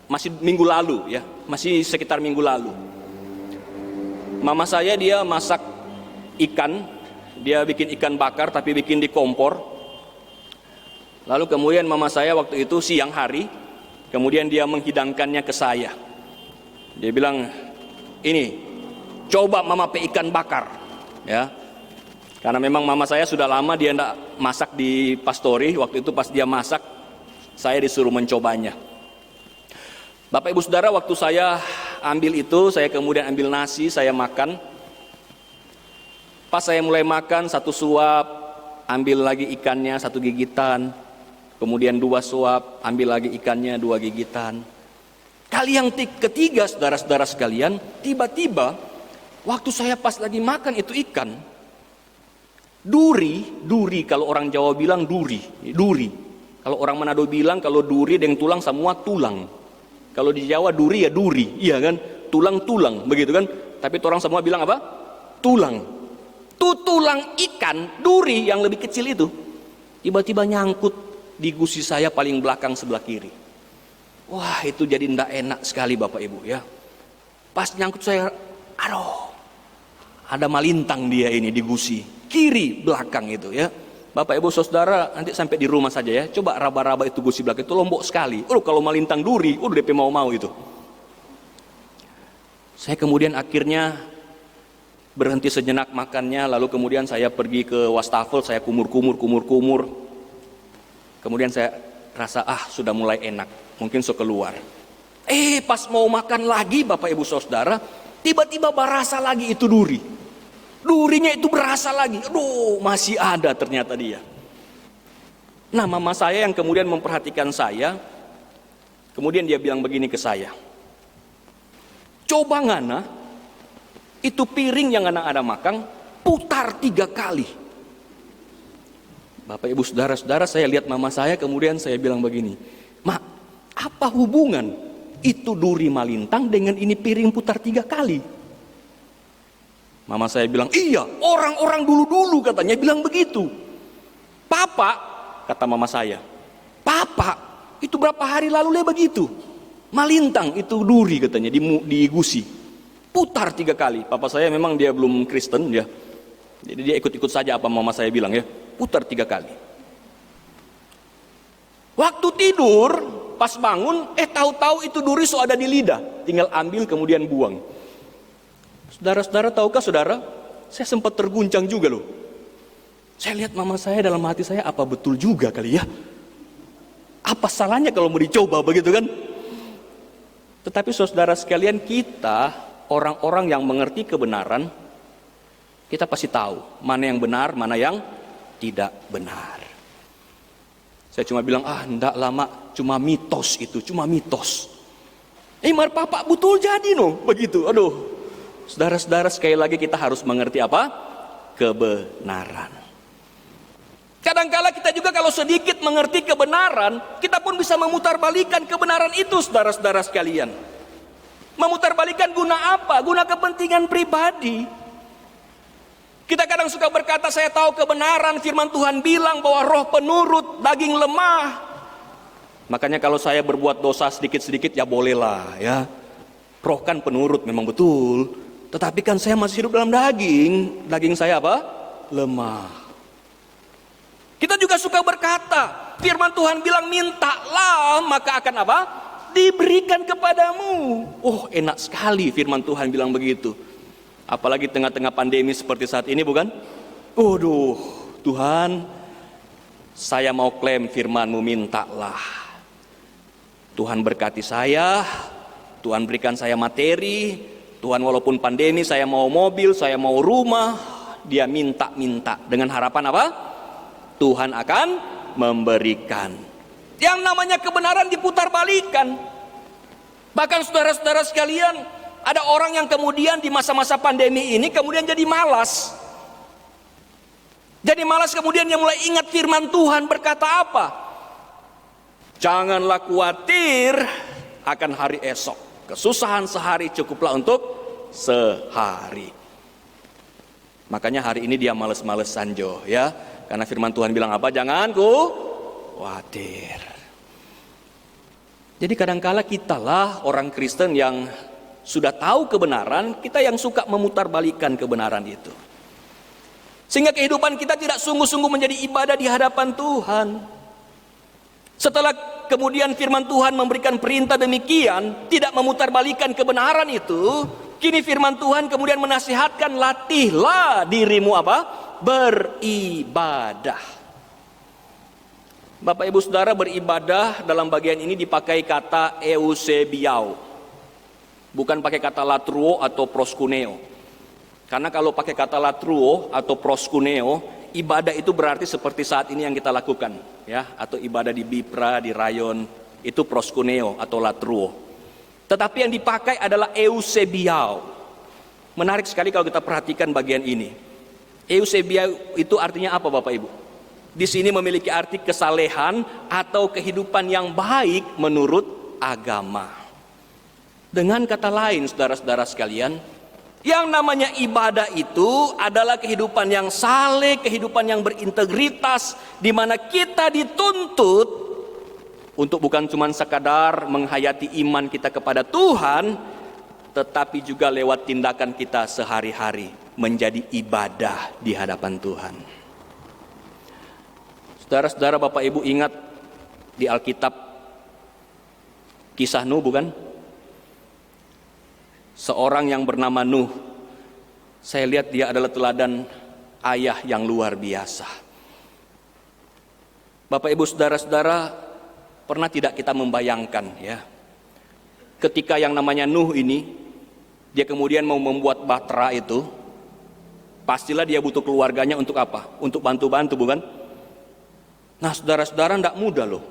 masih minggu lalu ya, masih sekitar minggu lalu. Mama saya dia masak ikan, dia bikin ikan bakar tapi bikin di kompor. Lalu kemudian mama saya waktu itu siang hari, kemudian dia menghidangkannya ke saya. Dia bilang, ini coba mama pe ikan bakar, ya. Karena memang mama saya sudah lama dia enggak masak di pastori. Waktu itu pas dia masak, saya disuruh mencobanya. Bapak Ibu Saudara, waktu saya ambil itu, saya kemudian ambil nasi, saya makan. Pas saya mulai makan, satu suap, ambil lagi ikannya, satu gigitan. Kemudian dua suap, ambil lagi ikannya, dua gigitan. Kali yang ketiga, saudara-saudara sekalian, tiba-tiba waktu saya pas lagi makan itu ikan, duri kalau orang Jawa bilang duri. Kalau orang Manado bilang kalau duri dengan tulang semua tulang. Kalau di Jawa duri ya duri, iya kan? Tulang-tulang, begitu kan? Tapi orang semua bilang apa? Tulang. Tulang ikan, duri yang lebih kecil itu, tiba-tiba nyangkut di gusi saya paling belakang sebelah kiri. Wah, itu jadi ndak enak sekali Bapak Ibu ya. Pas nyangkut saya, aduh, ada malintang dia ini di gusi kiri belakang itu ya. Bapak Ibu Saudara, nanti sampai di rumah saja ya, coba raba-raba itu gusi belakang itu lombok sekali. Kalau malintang duri, DP mau-mau itu. Saya kemudian akhirnya berhenti sejenak makannya, lalu kemudian saya pergi ke wastafel, saya kumur-kumur. Kemudian saya rasa sudah mulai enak, mungkin so keluar. Pas mau makan lagi Bapak Ibu Saudara, tiba-tiba berasa lagi itu duri. Durinya itu berasa lagi, aduh masih ada ternyata dia. Nah mama saya yang kemudian memperhatikan saya, kemudian dia bilang begini ke saya, coba ngana, itu piring yang ngana ada makan, putar 3 kali. Bapak Ibu saudara-saudara, saya lihat mama saya, kemudian saya bilang begini, "Mak, apa hubungan itu duri malintang dengan ini piring putar 3 kali?" Mama saya bilang, "Iya, orang-orang dulu-dulu katanya bilang begitu." "Papa," kata mama saya, "Papa, itu berapa hari lalu begitu. Malintang itu duri katanya di gusi. Putar 3 kali." Papa saya memang dia belum Kristen ya. Jadi dia ikut-ikut saja apa mama saya bilang ya. Putar 3 kali. Waktu tidur, pas bangun, tahu-tahu itu duri so ada di lidah. Tinggal ambil kemudian buang. Saudara-saudara, tahukah saudara? Saya sempat terguncang juga loh. Saya lihat mama saya, dalam hati saya, apa betul juga kali ya? Apa salahnya kalau mau dicoba begitu kan? Tetapi saudara sekalian, kita orang-orang yang mengerti kebenaran, kita pasti tahu mana yang benar, mana yang tidak benar. Saya cuma bilang, enggak lama, cuma mitos itu, cuma mitos. Mar papa betul jadi begitu. Aduh, saudara-saudara, sekali lagi kita harus mengerti apa? Kebenaran. Kadangkala kita juga kalau sedikit mengerti kebenaran, kita pun bisa memutarbalikkan kebenaran itu, saudara-saudara sekalian. Memutarbalikkan guna apa? Guna kepentingan pribadi. Kita kadang suka berkata, saya tahu kebenaran, firman Tuhan bilang bahwa roh penurut, daging lemah. Makanya kalau saya berbuat dosa sedikit-sedikit ya bolehlah ya. Roh kan penurut memang betul. Tetapi kan saya masih hidup dalam daging. Daging saya apa? Lemah. Kita juga suka berkata, firman Tuhan bilang mintalah maka akan apa? Diberikan kepadamu. Oh, enak sekali firman Tuhan bilang begitu. Apalagi tengah-tengah pandemi seperti saat ini, bukan? Waduh, Tuhan, saya mau klaim firman-Mu, mintalah. Tuhan berkati saya, Tuhan berikan saya materi, Tuhan walaupun pandemi saya mau mobil, saya mau rumah, dia minta-minta. Dengan harapan apa? Tuhan akan memberikan. Yang namanya kebenaran diputarbalikkan. Bahkan saudara-saudara sekalian, ada orang yang kemudian di masa-masa pandemi ini kemudian jadi malas. Jadi malas kemudian yang mulai ingat firman Tuhan berkata apa? Janganlah khawatir akan hari esok. Kesusahan sehari cukuplah untuk sehari. Makanya hari ini dia males-malesan ya. Karena firman Tuhan bilang apa? Jangan khawatir. Jadi kadangkala kitalah orang Kristen yang sudah tahu kebenaran, kita yang suka memutarbalikkan kebenaran itu. Sehingga kehidupan kita tidak sungguh-sungguh menjadi ibadah di hadapan Tuhan. Setelah kemudian firman Tuhan memberikan perintah demikian, tidak memutarbalikkan kebenaran itu, kini firman Tuhan kemudian menasihatkan, latihlah dirimu apa? Beribadah. Bapak Ibu Saudara, beribadah dalam bagian ini dipakai kata eusebiau. Bukan pakai kata latruo atau proskuneo. Karena kalau pakai kata latruo atau proskuneo, ibadah itu berarti seperti saat ini yang kita lakukan, ya, atau ibadah di Bipra, di Rayon, itu proskuneo atau latruo. Tetapi yang dipakai adalah eusebiao. Menarik sekali kalau kita perhatikan bagian ini. Eusebiao itu artinya apa, Bapak Ibu? Di sini memiliki arti kesalehan atau kehidupan yang baik menurut agama. Dengan kata lain, saudara-saudara sekalian, yang namanya ibadah itu adalah kehidupan yang saleh, kehidupan yang berintegritas, di mana kita dituntut untuk bukan cuma sekadar menghayati iman kita kepada Tuhan, tetapi juga lewat tindakan kita sehari-hari menjadi ibadah di hadapan Tuhan. Saudara-saudara, Bapak Ibu ingat di Alkitab kisah Nuh, bukan? Seorang yang bernama Nuh, saya lihat dia adalah teladan ayah yang luar biasa. Bapak Ibu saudara-saudara, pernah tidak kita membayangkan ya, ketika yang namanya Nuh ini, dia kemudian mau membuat bahtera itu, pastilah dia butuh keluarganya untuk apa? Untuk bantu-bantu, bukan? Nah saudara-saudara, tidak mudah loh.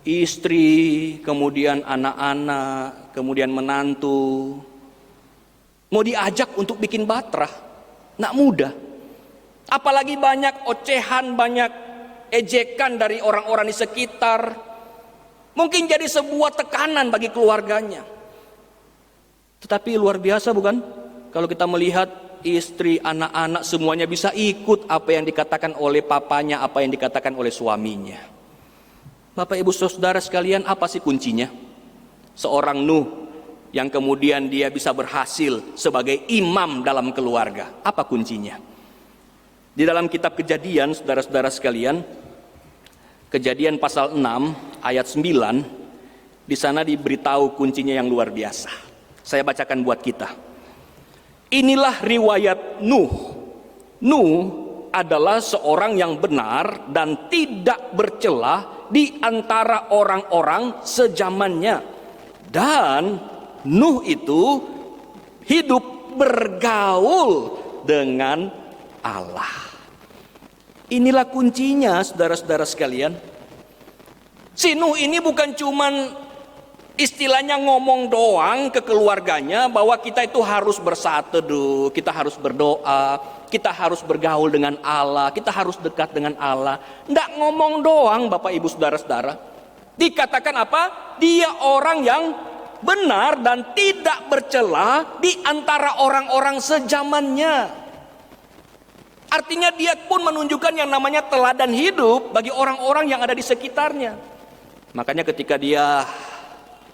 Istri, kemudian anak-anak, kemudian menantu, mau diajak untuk bikin bahtera, nggak mudah. Apalagi banyak ocehan, banyak ejekan dari orang-orang di sekitar, mungkin jadi sebuah tekanan bagi keluarganya. Tetapi luar biasa bukan? Kalau kita melihat istri, anak-anak semuanya bisa ikut apa yang dikatakan oleh papanya, apa yang dikatakan oleh suaminya. Bapak Ibu Saudara sekalian, apa sih kuncinya? Seorang Nuh yang kemudian dia bisa berhasil sebagai imam dalam keluarga. Apa kuncinya? Di dalam kitab Kejadian, saudara-saudara sekalian, Kejadian pasal 6 ayat 9, di sana diberitahu kuncinya yang luar biasa. Saya bacakan buat kita. Inilah riwayat Nuh. Nuh adalah seorang yang benar dan tidak bercela di antara orang-orang sezamannya. Dan Nuh itu hidup bergaul dengan Allah. Inilah kuncinya, saudara-saudara sekalian. Si Nuh ini bukan cuman istilahnya ngomong doang ke keluarganya bahwa kita itu harus bersaat teduh, kita harus berdoa, kita harus bergaul dengan Allah, kita harus dekat dengan Allah. Nggak ngomong doang, Bapak Ibu Saudara-saudara. Dikatakan apa? Dia orang yang benar dan tidak bercela di antara orang-orang sezamannya. Artinya dia pun menunjukkan yang namanya teladan hidup bagi orang-orang yang ada di sekitarnya. Makanya ketika dia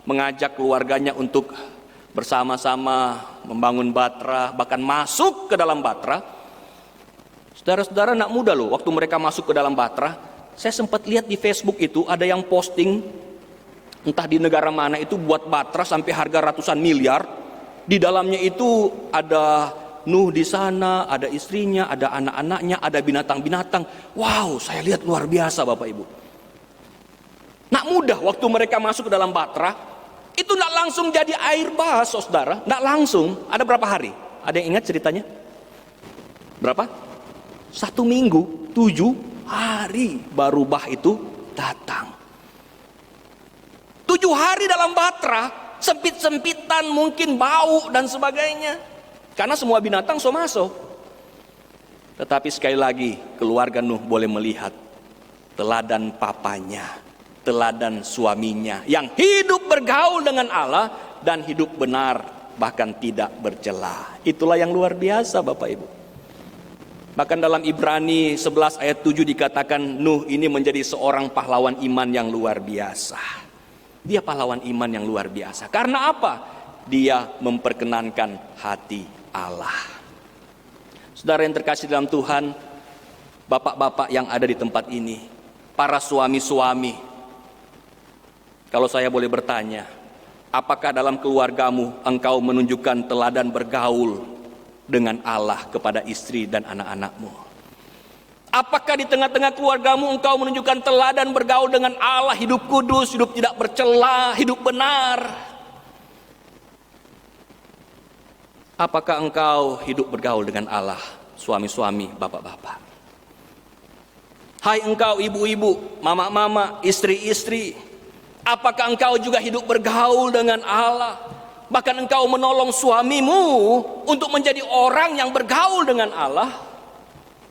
mengajak keluarganya untuk bersama-sama membangun Batra, bahkan masuk ke dalam Batra. Saudara-saudara, nak mudah loh waktu mereka masuk ke dalam Batra. Saya sempat lihat di Facebook itu ada yang posting, entah di negara mana itu, buat Batra sampai harga ratusan miliar. Di dalamnya itu ada Nuh di sana, ada istrinya, ada anak-anaknya, ada binatang-binatang. Wow, saya lihat luar biasa Bapak Ibu. Nak mudah waktu mereka masuk ke dalam Batra, itu nak langsung jadi air bah, saudara. Nak langsung. Ada berapa hari? Ada yang ingat ceritanya? Berapa? 1 minggu, 7 hari baru bah itu datang. 7 hari dalam Batra, sempit-sempitan, mungkin bau dan sebagainya. Karena semua binatang so masuk. Tetapi sekali lagi, keluarga Nuh boleh melihat teladan papanya, teladan suaminya yang hidup bergaul dengan Allah dan hidup benar, bahkan tidak bercela. Itulah yang luar biasa Bapak Ibu. Bahkan dalam Ibrani 11 ayat 7 dikatakan Nuh ini menjadi seorang pahlawan iman yang luar biasa. Dia pahlawan iman yang luar biasa. Karena apa? Dia memperkenankan hati Allah. Saudara yang terkasih dalam Tuhan, bapak-bapak yang ada di tempat ini, para suami-suami, kalau saya boleh bertanya, apakah dalam keluargamu engkau menunjukkan teladan bergaul dengan Allah kepada istri dan anak-anakmu? Apakah di tengah-tengah keluargamu engkau menunjukkan teladan bergaul dengan Allah, hidup kudus, hidup tidak bercela, hidup benar? Apakah engkau hidup bergaul dengan Allah, suami-suami, bapak-bapak? Hai engkau ibu-ibu, mama-mama, istri-istri, apakah engkau juga hidup bergaul dengan Allah? Bahkan engkau menolong suamimu untuk menjadi orang yang bergaul dengan Allah?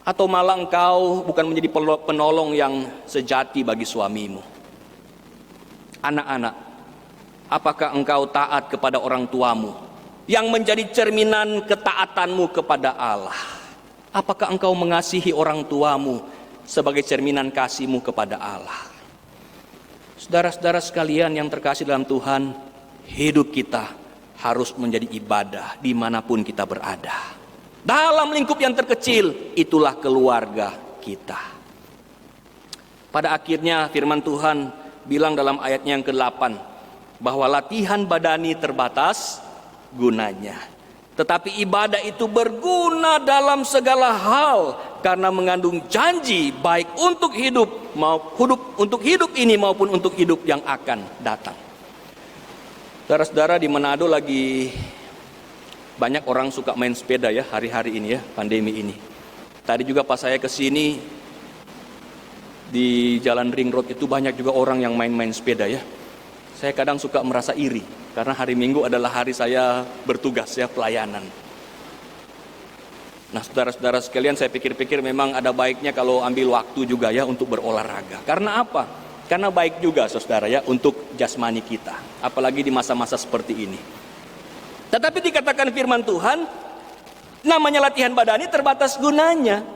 Atau malah engkau bukan menjadi penolong yang sejati bagi suamimu? Anak-anak, apakah engkau taat kepada orang tuamu yang menjadi cerminan ketaatanmu kepada Allah? Apakah engkau mengasihi orang tuamu sebagai cerminan kasihmu kepada Allah? Saudara-saudara sekalian yang terkasih dalam Tuhan, hidup kita harus menjadi ibadah dimanapun kita berada. Dalam lingkup yang terkecil, itulah keluarga kita. Pada akhirnya firman Tuhan bilang dalam ayatnya yang ke-8, bahwa latihan badani terbatas gunanya, tetapi ibadah itu berguna dalam segala hal, karena mengandung janji baik untuk hidup ini maupun untuk hidup yang akan datang. Saudara-saudara, di Manado lagi banyak orang suka main sepeda ya hari-hari ini ya, pandemi ini. Tadi juga pas saya kesini di Jalan Ring Road itu banyak juga orang yang main-main sepeda ya. Saya kadang suka merasa iri karena hari Minggu adalah hari saya bertugas ya, pelayanan. Nah, saudara-saudara sekalian, saya pikir-pikir memang ada baiknya kalau ambil waktu juga ya untuk berolahraga. Karena apa? Karena baik juga saudara ya untuk jasmani kita, apalagi di masa-masa seperti ini. Tetapi dikatakan firman Tuhan, namanya latihan badani terbatas gunanya.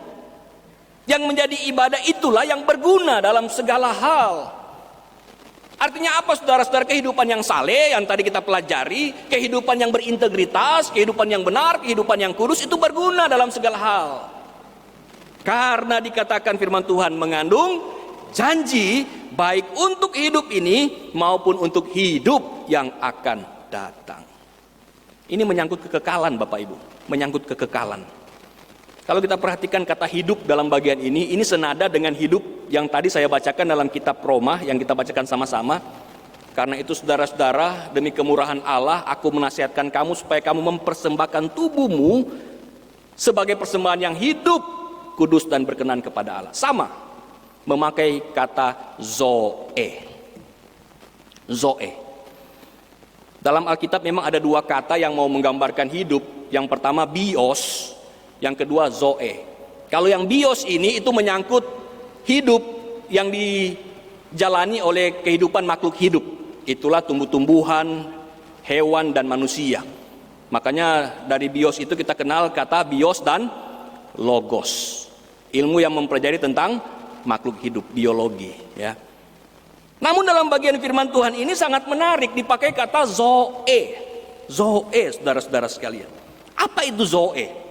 Yang menjadi ibadah itulah yang berguna dalam segala hal. Artinya apa saudara-saudara? Kehidupan yang saleh yang tadi kita pelajari, kehidupan yang berintegritas, kehidupan yang benar, kehidupan yang kudus itu berguna dalam segala hal. Karena dikatakan firman Tuhan mengandung janji baik untuk hidup ini maupun untuk hidup yang akan datang. Ini menyangkut kekekalan Bapak Ibu, menyangkut kekekalan. Kalau kita perhatikan kata hidup dalam bagian ini senada dengan hidup yang tadi saya bacakan dalam kitab Roma yang kita bacakan sama-sama. Karena itu saudara-saudara, demi kemurahan Allah, aku menasihatkan kamu supaya kamu mempersembahkan tubuhmu sebagai persembahan yang hidup, kudus dan berkenan kepada Allah. Sama, memakai kata zoe. Zoe. Dalam Alkitab memang ada dua kata yang mau menggambarkan hidup. Yang pertama bios, yang kedua zoe. Kalau yang bios ini itu menyangkut hidup yang dijalani oleh kehidupan makhluk hidup. Itulah tumbuh-tumbuhan, hewan dan manusia. Makanya dari bios itu kita kenal kata bios dan logos. Ilmu yang mempelajari tentang makhluk hidup, biologi ya. Namun dalam bagian firman Tuhan ini sangat menarik, dipakai kata zoe. Zoe saudara-saudara sekalian. Apa itu zoe?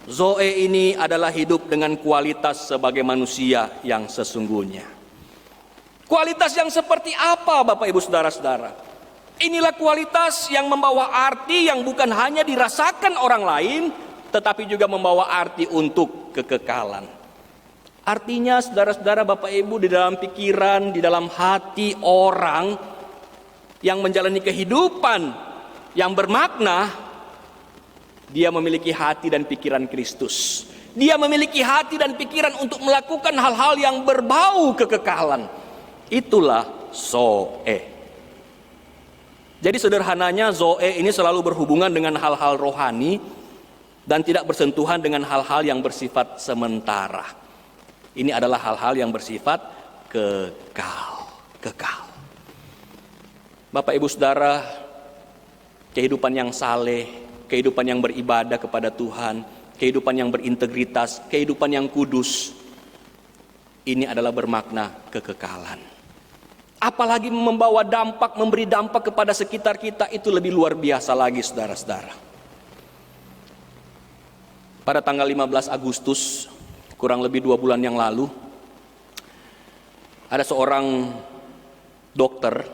Zoe ini adalah hidup dengan kualitas sebagai manusia yang sesungguhnya. Kualitas yang seperti apa Bapak Ibu Saudara-saudara? Inilah kualitas yang membawa arti yang bukan hanya dirasakan orang lain, tetapi juga membawa arti untuk kekekalan. Artinya saudara-saudara Bapak Ibu, di dalam pikiran, di dalam hati orang yang menjalani kehidupan yang bermakna, dia memiliki hati dan pikiran Kristus. Dia memiliki hati dan pikiran untuk melakukan hal-hal yang berbau kekekalan. Itulah zoe. Jadi sederhananya zoe ini selalu berhubungan dengan hal-hal rohani dan tidak bersentuhan dengan hal-hal yang bersifat sementara. Ini adalah hal-hal yang bersifat kekal. Bapak Ibu Saudara, kehidupan yang saleh, kehidupan yang beribadah kepada Tuhan, kehidupan yang berintegritas, kehidupan yang kudus, ini adalah bermakna kekekalan. Apalagi membawa dampak, memberi dampak kepada sekitar kita, itu lebih luar biasa lagi saudara-saudara. Pada tanggal 15 Agustus, kurang lebih 2 bulan yang lalu, ada seorang dokter,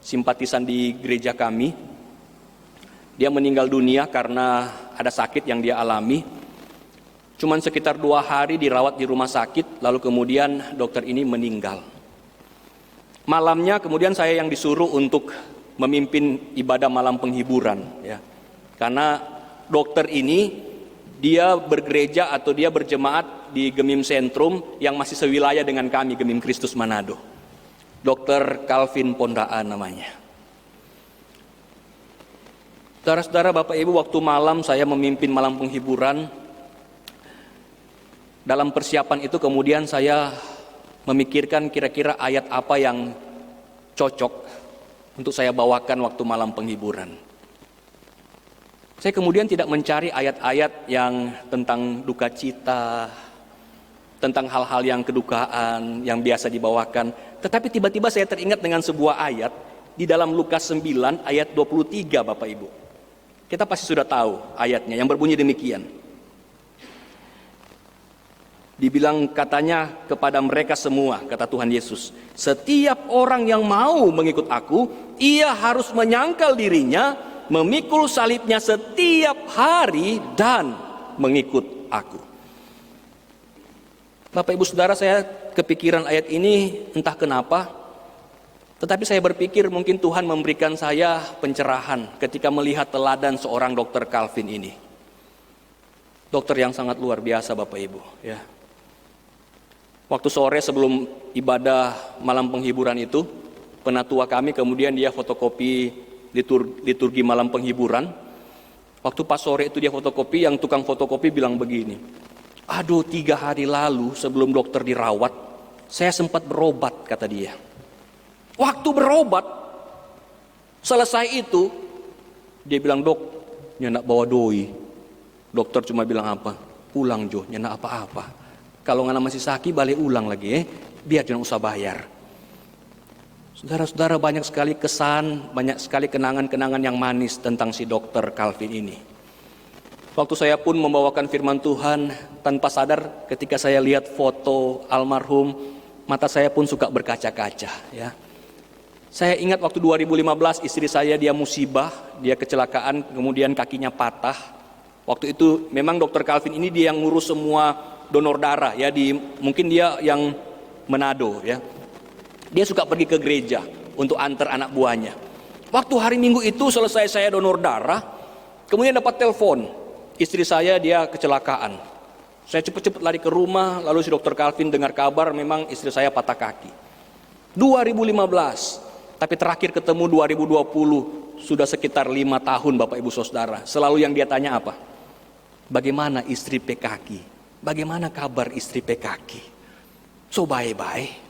simpatisan di gereja kami. Dia meninggal dunia karena ada sakit yang dia alami. Cuman sekitar 2 hari dirawat di rumah sakit, lalu kemudian dokter ini meninggal. Malamnya kemudian saya yang disuruh untuk memimpin ibadah malam penghiburan ya. Karena dokter ini dia bergereja atau dia berjemaat di Gemim Sentrum yang masih sewilayah dengan kami, Gemim Kristus Manado. Dr. Calvin Pondaan namanya. Saudara-saudara, Bapak Ibu, waktu malam saya memimpin malam penghiburan. Dalam persiapan itu kemudian saya memikirkan kira-kira ayat apa yang cocok untuk saya bawakan waktu malam penghiburan. Saya kemudian tidak mencari ayat-ayat yang tentang duka cita, tentang hal-hal yang kedukaan yang biasa dibawakan. Tetapi tiba-tiba saya teringat dengan sebuah ayat di dalam Lukas 9 ayat 23 Bapak Ibu. Kita pasti sudah tahu ayatnya yang berbunyi demikian. Dibilang katanya kepada mereka semua, kata Tuhan Yesus, setiap orang yang mau mengikut aku, ia harus menyangkal dirinya, memikul salibnya setiap hari dan mengikut aku. Bapak Ibu Saudara, saya kepikiran ayat ini entah kenapa. Tetapi saya berpikir mungkin Tuhan memberikan saya pencerahan ketika melihat teladan seorang dokter Calvin ini. Dokter yang sangat luar biasa Bapak Ibu ya. Waktu sore sebelum ibadah malam penghiburan itu, penatua kami kemudian dia fotokopi liturgi malam penghiburan. Waktu pas sore itu dia fotokopi, yang tukang fotokopi bilang begini, aduh 3 hari lalu sebelum dokter dirawat, saya sempat berobat, kata dia. Waktu berobat, selesai itu, dia bilang, dok, nyenak bawa doi. Dokter cuma bilang apa? Pulang Jo, nyenak apa-apa. Kalau ngana masih sakit, balik ulang lagi biar jangan usah bayar. Saudara-saudara, banyak sekali kesan, banyak sekali kenangan-kenangan yang manis tentang si dokter Calvin ini. Waktu saya pun membawakan firman Tuhan, tanpa sadar ketika saya lihat foto almarhum, mata saya pun suka berkaca-kaca. Ya. Saya ingat waktu 2015 istri saya dia musibah, dia kecelakaan, kemudian kakinya patah. Waktu itu memang dokter Calvin ini dia yang ngurus semua donor darah, ya, mungkin dia yang Manado, ya. Dia suka pergi ke gereja untuk antar anak buahnya. Waktu hari Minggu itu selesai saya donor darah, kemudian dapat telepon. Istri saya dia kecelakaan. Saya cepat-cepat lari ke rumah, lalu si dokter Calvin dengar kabar memang istri saya patah kaki. 2015, tapi terakhir ketemu 2020, sudah sekitar 5 tahun Bapak Ibu Saudara. Selalu yang dia tanya apa? Bagaimana istri PKK? Bagaimana kabar istri PKK? So bye-bye.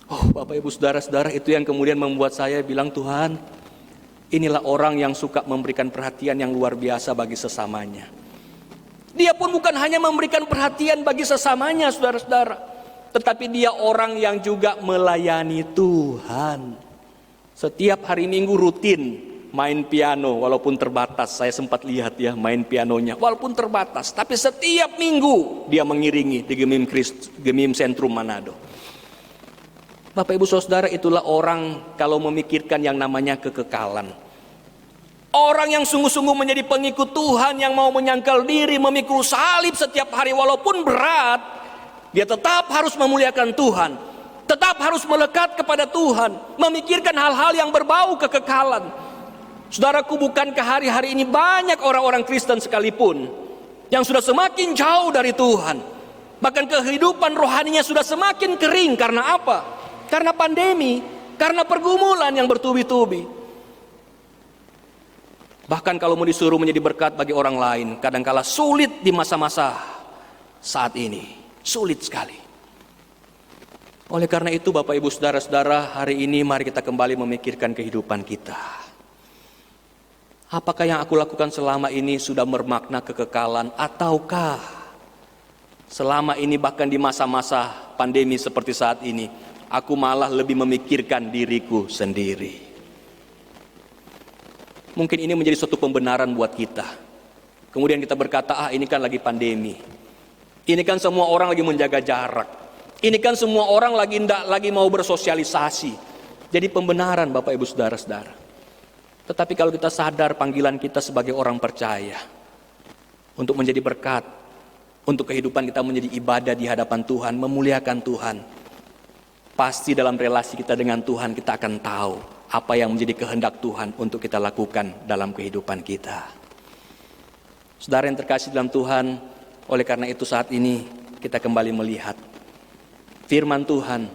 Oh Bapak Ibu Saudara-saudara, itu yang kemudian membuat saya bilang, Tuhan, inilah orang yang suka memberikan perhatian yang luar biasa bagi sesamanya. Dia pun bukan hanya memberikan perhatian bagi sesamanya, saudara-saudara, tetapi dia orang yang juga melayani Tuhan. Setiap hari Minggu rutin main piano, walaupun terbatas. Saya sempat lihat ya main pianonya, walaupun terbatas. Tapi setiap minggu dia mengiringi di Gemim Sentrum Manado. Bapak Ibu Saudara, itulah orang kalau memikirkan yang namanya kekekalan. Orang yang sungguh-sungguh menjadi pengikut Tuhan, yang mau menyangkal diri, memikul salib setiap hari walaupun berat, dia tetap harus memuliakan Tuhan, tetap harus melekat kepada Tuhan, memikirkan hal-hal yang berbau kekekalan. Saudaraku, bukankah hari-hari ini banyak orang-orang Kristen sekalipun yang sudah semakin jauh dari Tuhan, bahkan kehidupan rohaninya sudah semakin kering. Karena apa? Karena pandemi, karena pergumulan yang bertubi-tubi. Bahkan kalau mau disuruh menjadi berkat bagi orang lain, kadangkala sulit di masa-masa saat ini. Sulit sekali. Oleh karena itu Bapak Ibu Saudara-saudara, hari ini mari kita kembali memikirkan kehidupan kita. Apakah yang aku lakukan selama ini sudah bermakna kekekalan, ataukah selama ini bahkan di masa-masa pandemi seperti saat ini, aku malah lebih memikirkan diriku sendiri. Mungkin ini menjadi suatu pembenaran buat kita. Kemudian kita berkata, ini kan lagi pandemi. Ini kan semua orang lagi menjaga jarak. Ini kan semua orang lagi mau bersosialisasi. Jadi pembenaran Bapak Ibu Saudara-saudara. Tetapi kalau kita sadar panggilan kita sebagai orang percaya, untuk menjadi berkat, untuk kehidupan kita menjadi ibadah di hadapan Tuhan, memuliakan Tuhan, pasti dalam relasi kita dengan Tuhan kita akan tahu apa yang menjadi kehendak Tuhan untuk kita lakukan dalam kehidupan kita. Saudara yang terkasih dalam Tuhan, oleh karena itu saat ini kita kembali melihat firman Tuhan,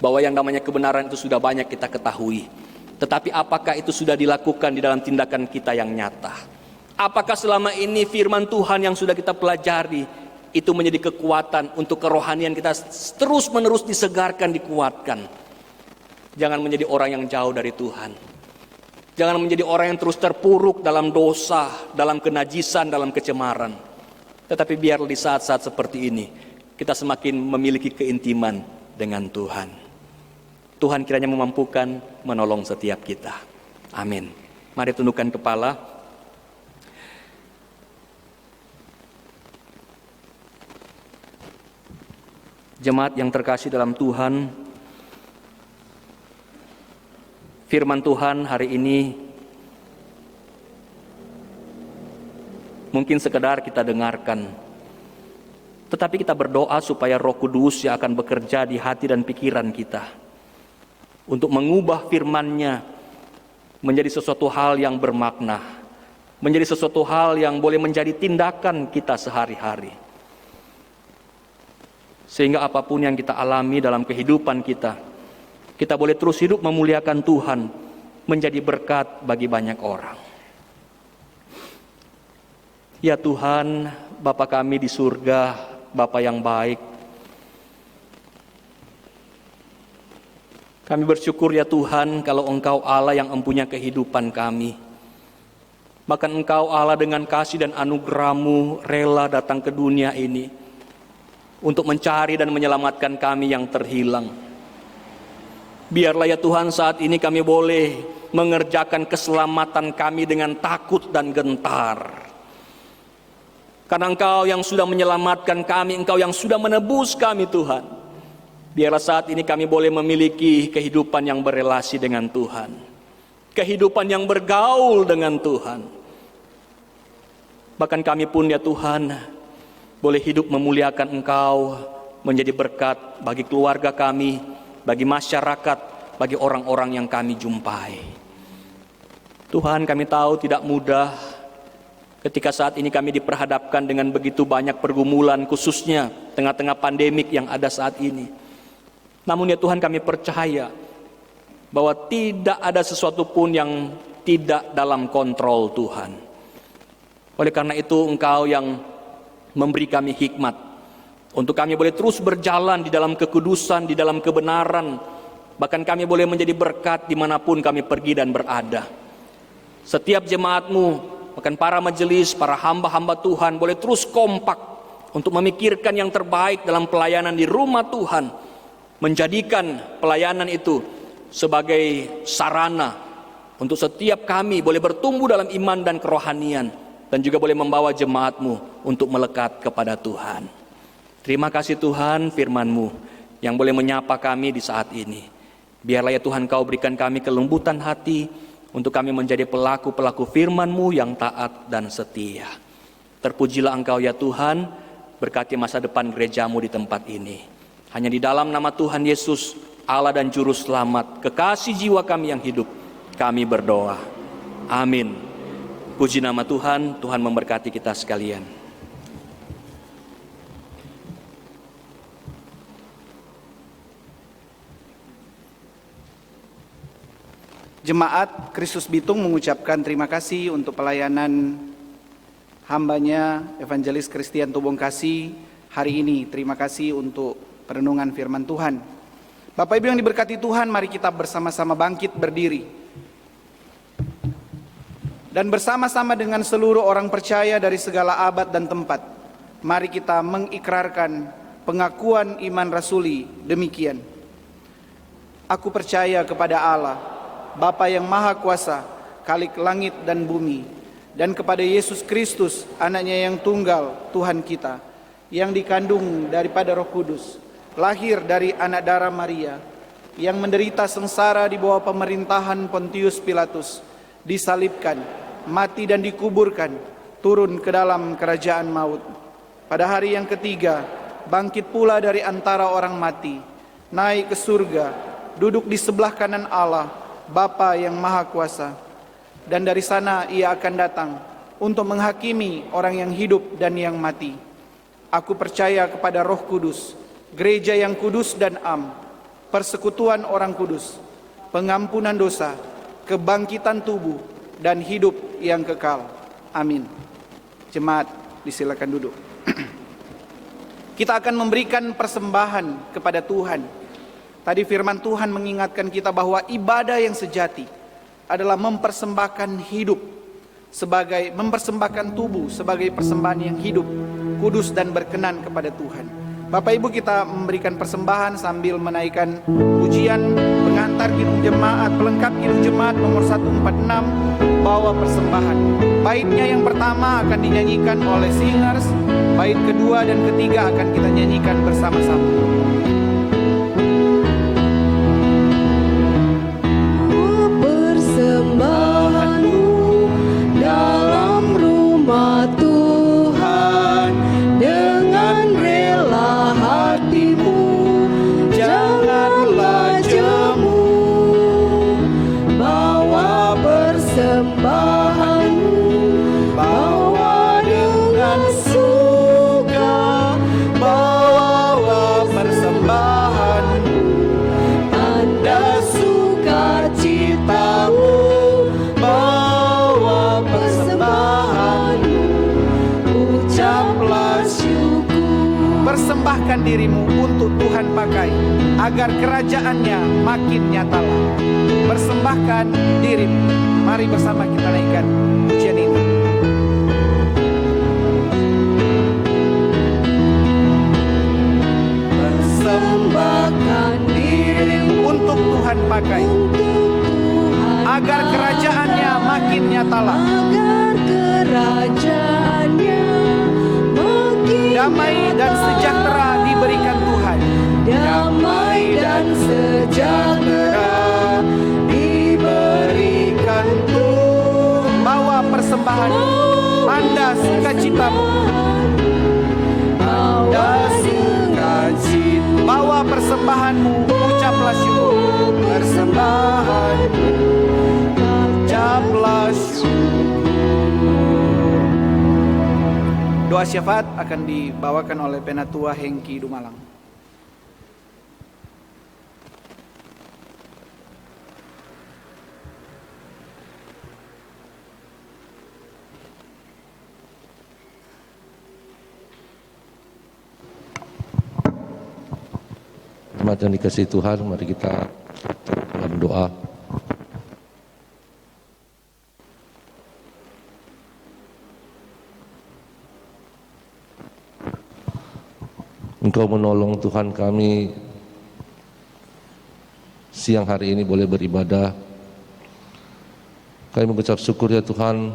bahwa yang namanya kebenaran itu sudah banyak kita ketahui. Tetapi apakah itu sudah dilakukan di dalam tindakan kita yang nyata? Apakah selama ini firman Tuhan yang sudah kita pelajari itu menjadi kekuatan untuk kerohanian kita terus-menerus disegarkan, dikuatkan. Jangan menjadi orang yang jauh dari Tuhan. Jangan menjadi orang yang terus terpuruk dalam dosa, dalam kenajisan, dalam kecemaran. Tetapi biar di saat-saat seperti ini kita semakin memiliki keintiman dengan Tuhan. Tuhan kiranya memampukan menolong setiap kita. Amin. Mari tundukkan kepala. Jemaat yang terkasih dalam Tuhan, firman Tuhan hari ini mungkin sekedar kita dengarkan, tetapi kita berdoa supaya Roh Kudus yang akan bekerja di hati dan pikiran kita untuk mengubah firman-Nya menjadi sesuatu hal yang bermakna, menjadi sesuatu hal yang boleh menjadi tindakan kita sehari-hari. Sehingga apapun yang kita alami dalam kehidupan kita, kita boleh terus hidup memuliakan Tuhan, menjadi berkat bagi banyak orang. Ya Tuhan, Bapa kami di surga, Bapa yang baik, kami bersyukur ya Tuhan kalau Engkau Allah yang mempunyai kehidupan kami. Bahkan Engkau Allah dengan kasih dan anugerah-Mu rela datang ke dunia ini untuk mencari dan menyelamatkan kami yang terhilang. Biarlah ya Tuhan saat ini kami boleh mengerjakan keselamatan kami dengan takut dan gentar. Karena Engkau yang sudah menyelamatkan kami, Engkau yang sudah menebus kami Tuhan. Biarlah saat ini kami boleh memiliki kehidupan yang berelasi dengan Tuhan. Kehidupan yang bergaul dengan Tuhan. Bahkan kami pun ya Tuhan, boleh hidup memuliakan Engkau, menjadi berkat bagi keluarga kami, bagi masyarakat, bagi orang-orang yang kami jumpai. Tuhan, kami tahu tidak mudah ketika saat ini kami diperhadapkan dengan begitu banyak pergumulan, khususnya tengah-tengah pandemik yang ada saat ini. Namun ya Tuhan, kami percaya bahwa tidak ada sesuatu pun yang tidak dalam kontrol Tuhan. Oleh karena itu Engkau yang memberi kami hikmat untuk kami boleh terus berjalan di dalam kekudusan, di dalam kebenaran. Bahkan kami boleh menjadi berkat dimanapun kami pergi dan berada. Setiap jemaat-Mu, bahkan para majelis, para hamba-hamba Tuhan boleh terus kompak untuk memikirkan yang terbaik dalam pelayanan di rumah Tuhan. Menjadikan pelayanan itu sebagai sarana untuk setiap kami boleh bertumbuh dalam iman dan kerohanian, dan juga boleh membawa jemaat-Mu untuk melekat kepada Tuhan. Terima kasih Tuhan firman-Mu yang boleh menyapa kami di saat ini. Biarlah ya Tuhan Kau berikan kami kelembutan hati untuk kami menjadi pelaku-pelaku firman-Mu yang taat dan setia. Terpujilah Engkau ya Tuhan, berkati masa depan gereja-Mu di tempat ini. Hanya di dalam nama Tuhan Yesus, Allah dan Juru Selamat, kekasih jiwa kami yang hidup, kami berdoa. Amin. Puji nama Tuhan, Tuhan memberkati kita sekalian. Jemaat Kristus Bitung mengucapkan terima kasih untuk pelayanan hambanya Evangelis Christian Tobong Kasih hari ini. Terima kasih untuk perenungan firman Tuhan. Bapak Ibu yang diberkati Tuhan, mari kita bersama-sama bangkit berdiri. Dan bersama-sama dengan seluruh orang percaya dari segala abad dan tempat, mari kita mengikrarkan pengakuan iman rasuli demikian. Aku percaya kepada Allah, Bapa yang Maha Kuasa, Khalik langit dan bumi, dan kepada Yesus Kristus, anaknya yang tunggal, Tuhan kita, yang dikandung daripada Roh Kudus, lahir dari anak darah Maria, yang menderita sengsara di bawah pemerintahan Pontius Pilatus, disalibkan, mati dan dikuburkan, turun ke dalam kerajaan maut. Pada hari yang ketiga, bangkit pula dari antara orang mati, naik ke surga, duduk di sebelah kanan Allah, Bapa yang Maha Kuasa. Dan dari sana Ia akan datang untuk menghakimi orang yang hidup dan yang mati. Aku percaya kepada Roh Kudus, gereja yang kudus dan am, persekutuan orang kudus, pengampunan dosa, kebangkitan tubuh, dan hidup yang kekal. Amin. Jemaat, disilakan duduk. Kita akan memberikan persembahan kepada Tuhan. Tadi firman Tuhan mengingatkan kita bahwa ibadah yang sejati adalah mempersembahkan hidup, mempersembahkan tubuh sebagai persembahan yang hidup, kudus dan berkenan kepada Tuhan. Bapak Ibu, kita memberikan persembahan sambil menaikkan pujian pengantar kidung jemaat, pelengkap kidung jemaat nomor 146, bawa persembahan. Baitnya yang pertama akan dinyanyikan oleh singers, bait kedua dan ketiga akan kita nyanyikan bersama-sama. Persembahanmu dalam rumah Tuhan, dengan rela hatimu, janganlah jemu. Bawa persembahanmu, bawa dengan suka, bawa persembahanmu. persembahkan dirimu untuk Tuhan pakai, agar kerajaannya makin nyatalah. Persembahkan dirimu. Mari bersama kita naikkan pujian ini. Persembahkan dirimu Untuk Tuhan pakai, agar kerajaannya makin nyatalah. agar kerajaannya makin Damai dan sejahtera diberikan Tuhan. damai dan sejahtera Diberikan Tuhan. Bawa persembahan, tanda sukacitamu. Tanda sukacita. Bawa persembahanmu, ucaplah syukur. Persembahanmu, ucaplah syukur. Doa syafaat akan dibawakan oleh Penatua Hengki Dumalang. Jemaat yang dikasihi Tuhan, mari kita dalam doa. Engkau menolong Tuhan kami siang hari ini boleh beribadah. Kami mengucap syukur ya Tuhan,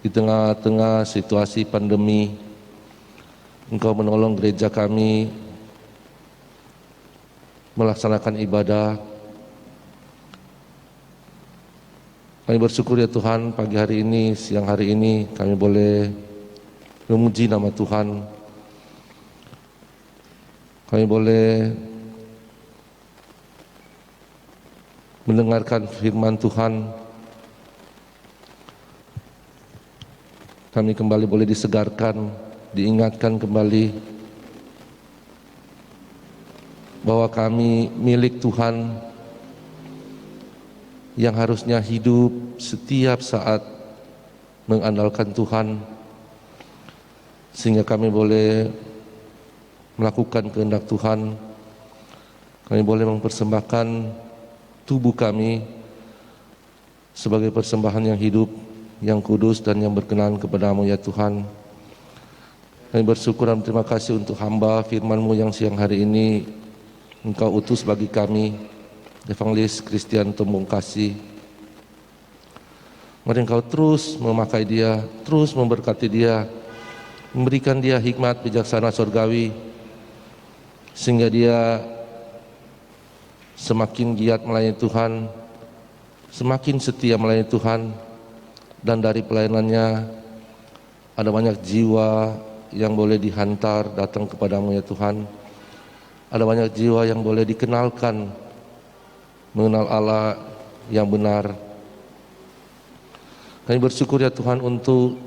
di tengah-tengah situasi pandemi, Engkau menolong gereja kami melaksanakan ibadah. Kami bersyukur ya Tuhan, pagi hari ini, siang hari ini kami boleh memuji nama Tuhan. Kami boleh mendengarkan firman Tuhan. Kami kembali boleh disegarkan, diingatkan kembali bahwa kami milik Tuhan yang harusnya hidup setiap saat mengandalkan Tuhan, sehingga kami boleh melakukan kehendak Tuhan. Kami boleh mempersembahkan tubuh kami sebagai persembahan yang hidup, yang kudus dan yang berkenan kepadamu ya Tuhan. Kami bersyukur dan terima kasih untuk hamba firman-Mu yang siang hari ini Engkau utus bagi kami, Evangelis Christian Tombong Kasih. Mari Engkau terus memakai dia, terus memberkati dia, memberikan dia hikmat bijaksana surgawi, sehingga dia semakin giat melayani Tuhan, semakin setia melayani Tuhan, dan dari pelayanannya ada banyak jiwa yang boleh dihantar datang kepadamu ya Tuhan. Ada banyak jiwa yang boleh dikenalkan mengenal Allah yang benar. Kami bersyukur ya Tuhan untuk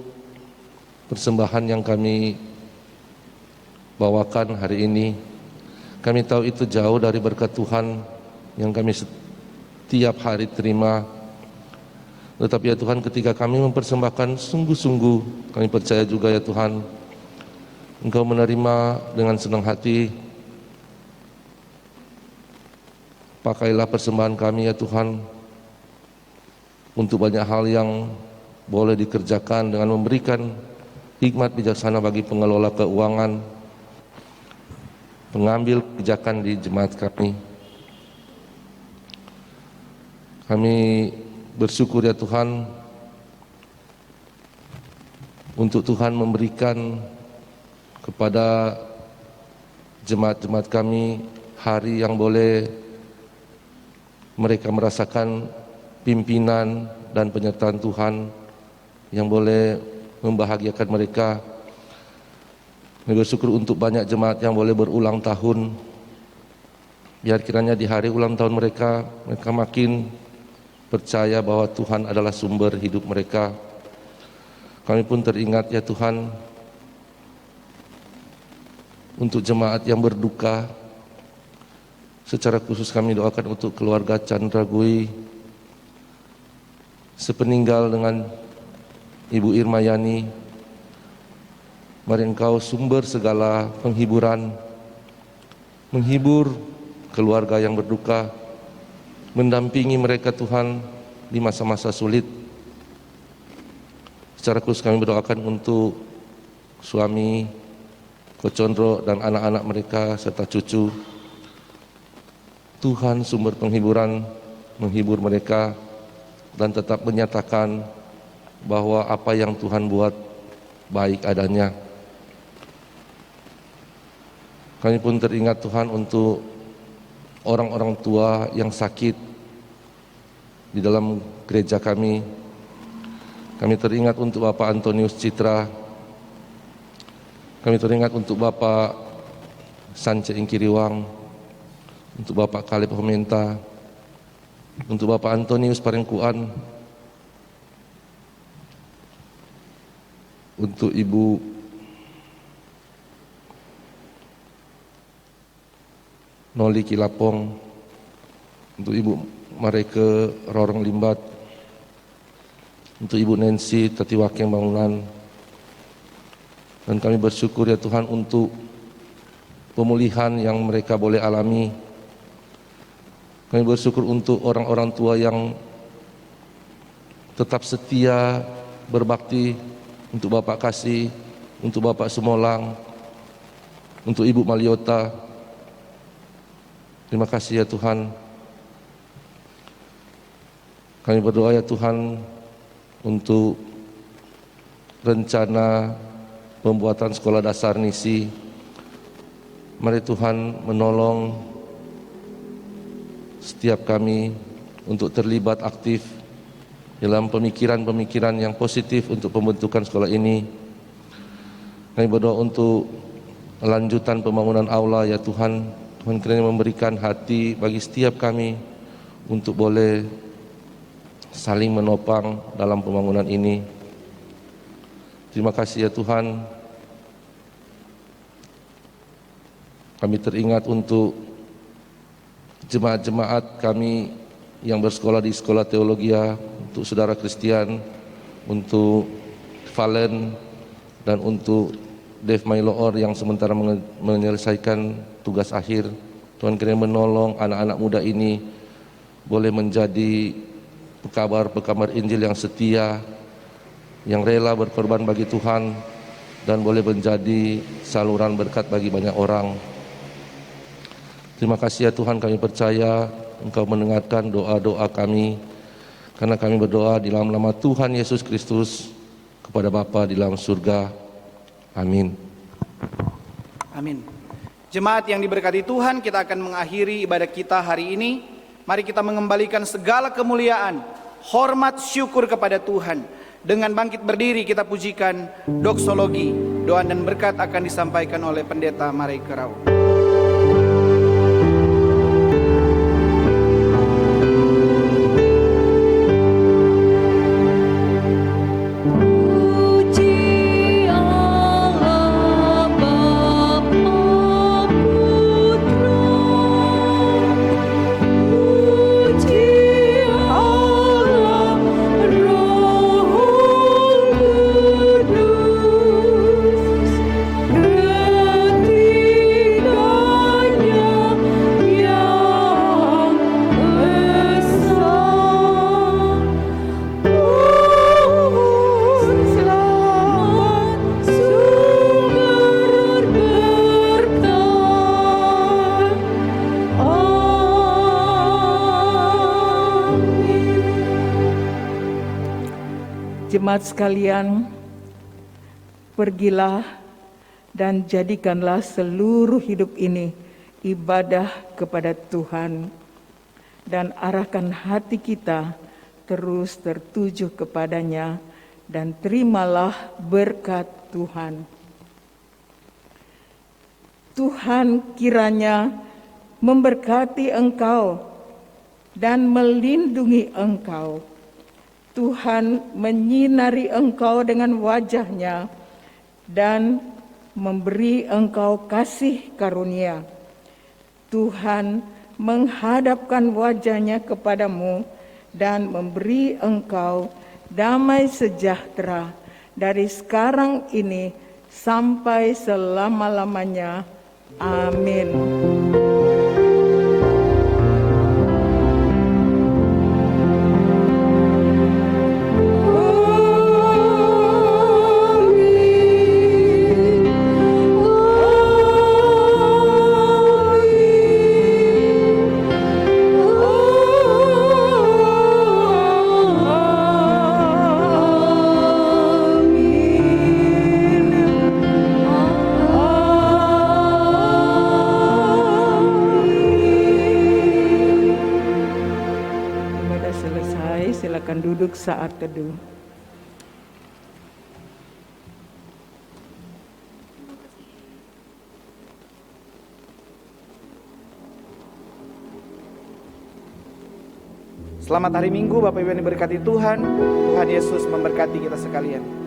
persembahan yang kami bawakan hari ini. Kami tahu itu jauh dari berkat Tuhan yang kami setiap hari terima. Tetapi ya Tuhan, ketika kami mempersembahkan sungguh-sungguh, kami percaya juga ya Tuhan, Engkau menerima dengan senang hati. Pakailah persembahan kami ya Tuhan untuk banyak hal yang boleh dikerjakan dengan memberikan hikmat bijaksana bagi pengelola keuangan, pengambil kebijakan di jemaat kami. Kami bersyukur ya Tuhan untuk Tuhan memberikan kepada jemaat-jemaat kami hari yang boleh mereka merasakan pimpinan dan penyertaan Tuhan yang boleh membahagiakan mereka. Kami bersyukur untuk banyak jemaat yang boleh berulang tahun. Biar kiranya di hari ulang tahun mereka makin percaya bahwa Tuhan adalah sumber hidup mereka. Kami pun teringat ya Tuhan untuk jemaat yang berduka. Secara khusus kami doakan untuk keluarga Chandra Gui sepeninggal dengan Ibu Irmayani. Mari Engkau sumber segala penghiburan, menghibur keluarga yang berduka, mendampingi mereka Tuhan di masa-masa sulit. Secara khusus kami berdoakan untuk suami Ko Condro dan anak-anak mereka serta cucu. Tuhan sumber penghiburan, menghibur mereka dan tetap menyatakan bahwa apa yang Tuhan buat baik adanya. Kami pun teringat Tuhan untuk orang-orang tua yang sakit di dalam gereja kami. Kami teringat untuk Bapak Antonius Citra. Kami teringat untuk Bapak Sance Ingkiriwang, untuk Bapak Kaleb Homenta, untuk Bapak Antonius Parengkuan, untuk Ibu Noli Kilapong, untuk Ibu Mareke Rorong Limbat, untuk Ibu Nancy Tatiwakeng Bangunan. Dan kami bersyukur ya Tuhan untuk pemulihan yang mereka boleh alami. Kami bersyukur untuk orang-orang tua yang tetap setia berbakti, untuk Bapak Kasih, untuk Bapak Sumolang, untuk Ibu Maliota. Terima kasih ya Tuhan. Kami berdoa ya Tuhan untuk rencana pembuatan sekolah dasar Nisi. Mari Tuhan menolong setiap kami untuk terlibat aktif dalam pemikiran-pemikiran yang positif untuk pembentukan sekolah ini. Kami berdoa untuk lanjutan pembangunan aula ya Tuhan. Tuhan kiranya memberikan hati bagi setiap kami untuk boleh saling menopang dalam pembangunan ini. Terima kasih ya Tuhan. Kami teringat untuk jemaat-jemaat kami yang bersekolah di sekolah teologia, untuk saudara Kristian, untuk Valen, dan untuk Dev Mailoor yang sementara menyelesaikan tugas akhir. Tuhan kiranya menolong anak-anak muda ini boleh menjadi pekabar Injil yang setia, yang rela berkorban bagi Tuhan, dan boleh menjadi saluran berkat bagi banyak orang. Terima kasih ya Tuhan, kami percaya Engkau mendengarkan doa-doa kami, karena kami berdoa di dalam nama Tuhan Yesus Kristus kepada Bapa di dalam surga. Amin. Amin. Jemaat yang diberkati Tuhan, kita akan mengakhiri ibadah kita hari ini. Mari kita mengembalikan segala kemuliaan, hormat, syukur kepada Tuhan. Dengan bangkit berdiri kita pujikan doksologi. Doa dan berkat akan disampaikan oleh Pendeta Mareke Rau. Jemaat sekalian, pergilah dan jadikanlah seluruh hidup ini ibadah kepada Tuhan, dan arahkan hati kita terus tertuju kepadanya, dan terimalah berkat Tuhan. Tuhan kiranya memberkati engkau dan melindungi engkau. Tuhan menyinari engkau dengan wajah-Nya dan memberi engkau kasih karunia. Tuhan menghadapkan wajah-Nya kepadamu dan memberi engkau damai sejahtera dari sekarang ini sampai selama-lamanya. Amin. Silakan duduk saat teduh. Selamat hari Minggu Bapak Ibu yang diberkati Tuhan. Tuhan Yesus memberkati kita sekalian.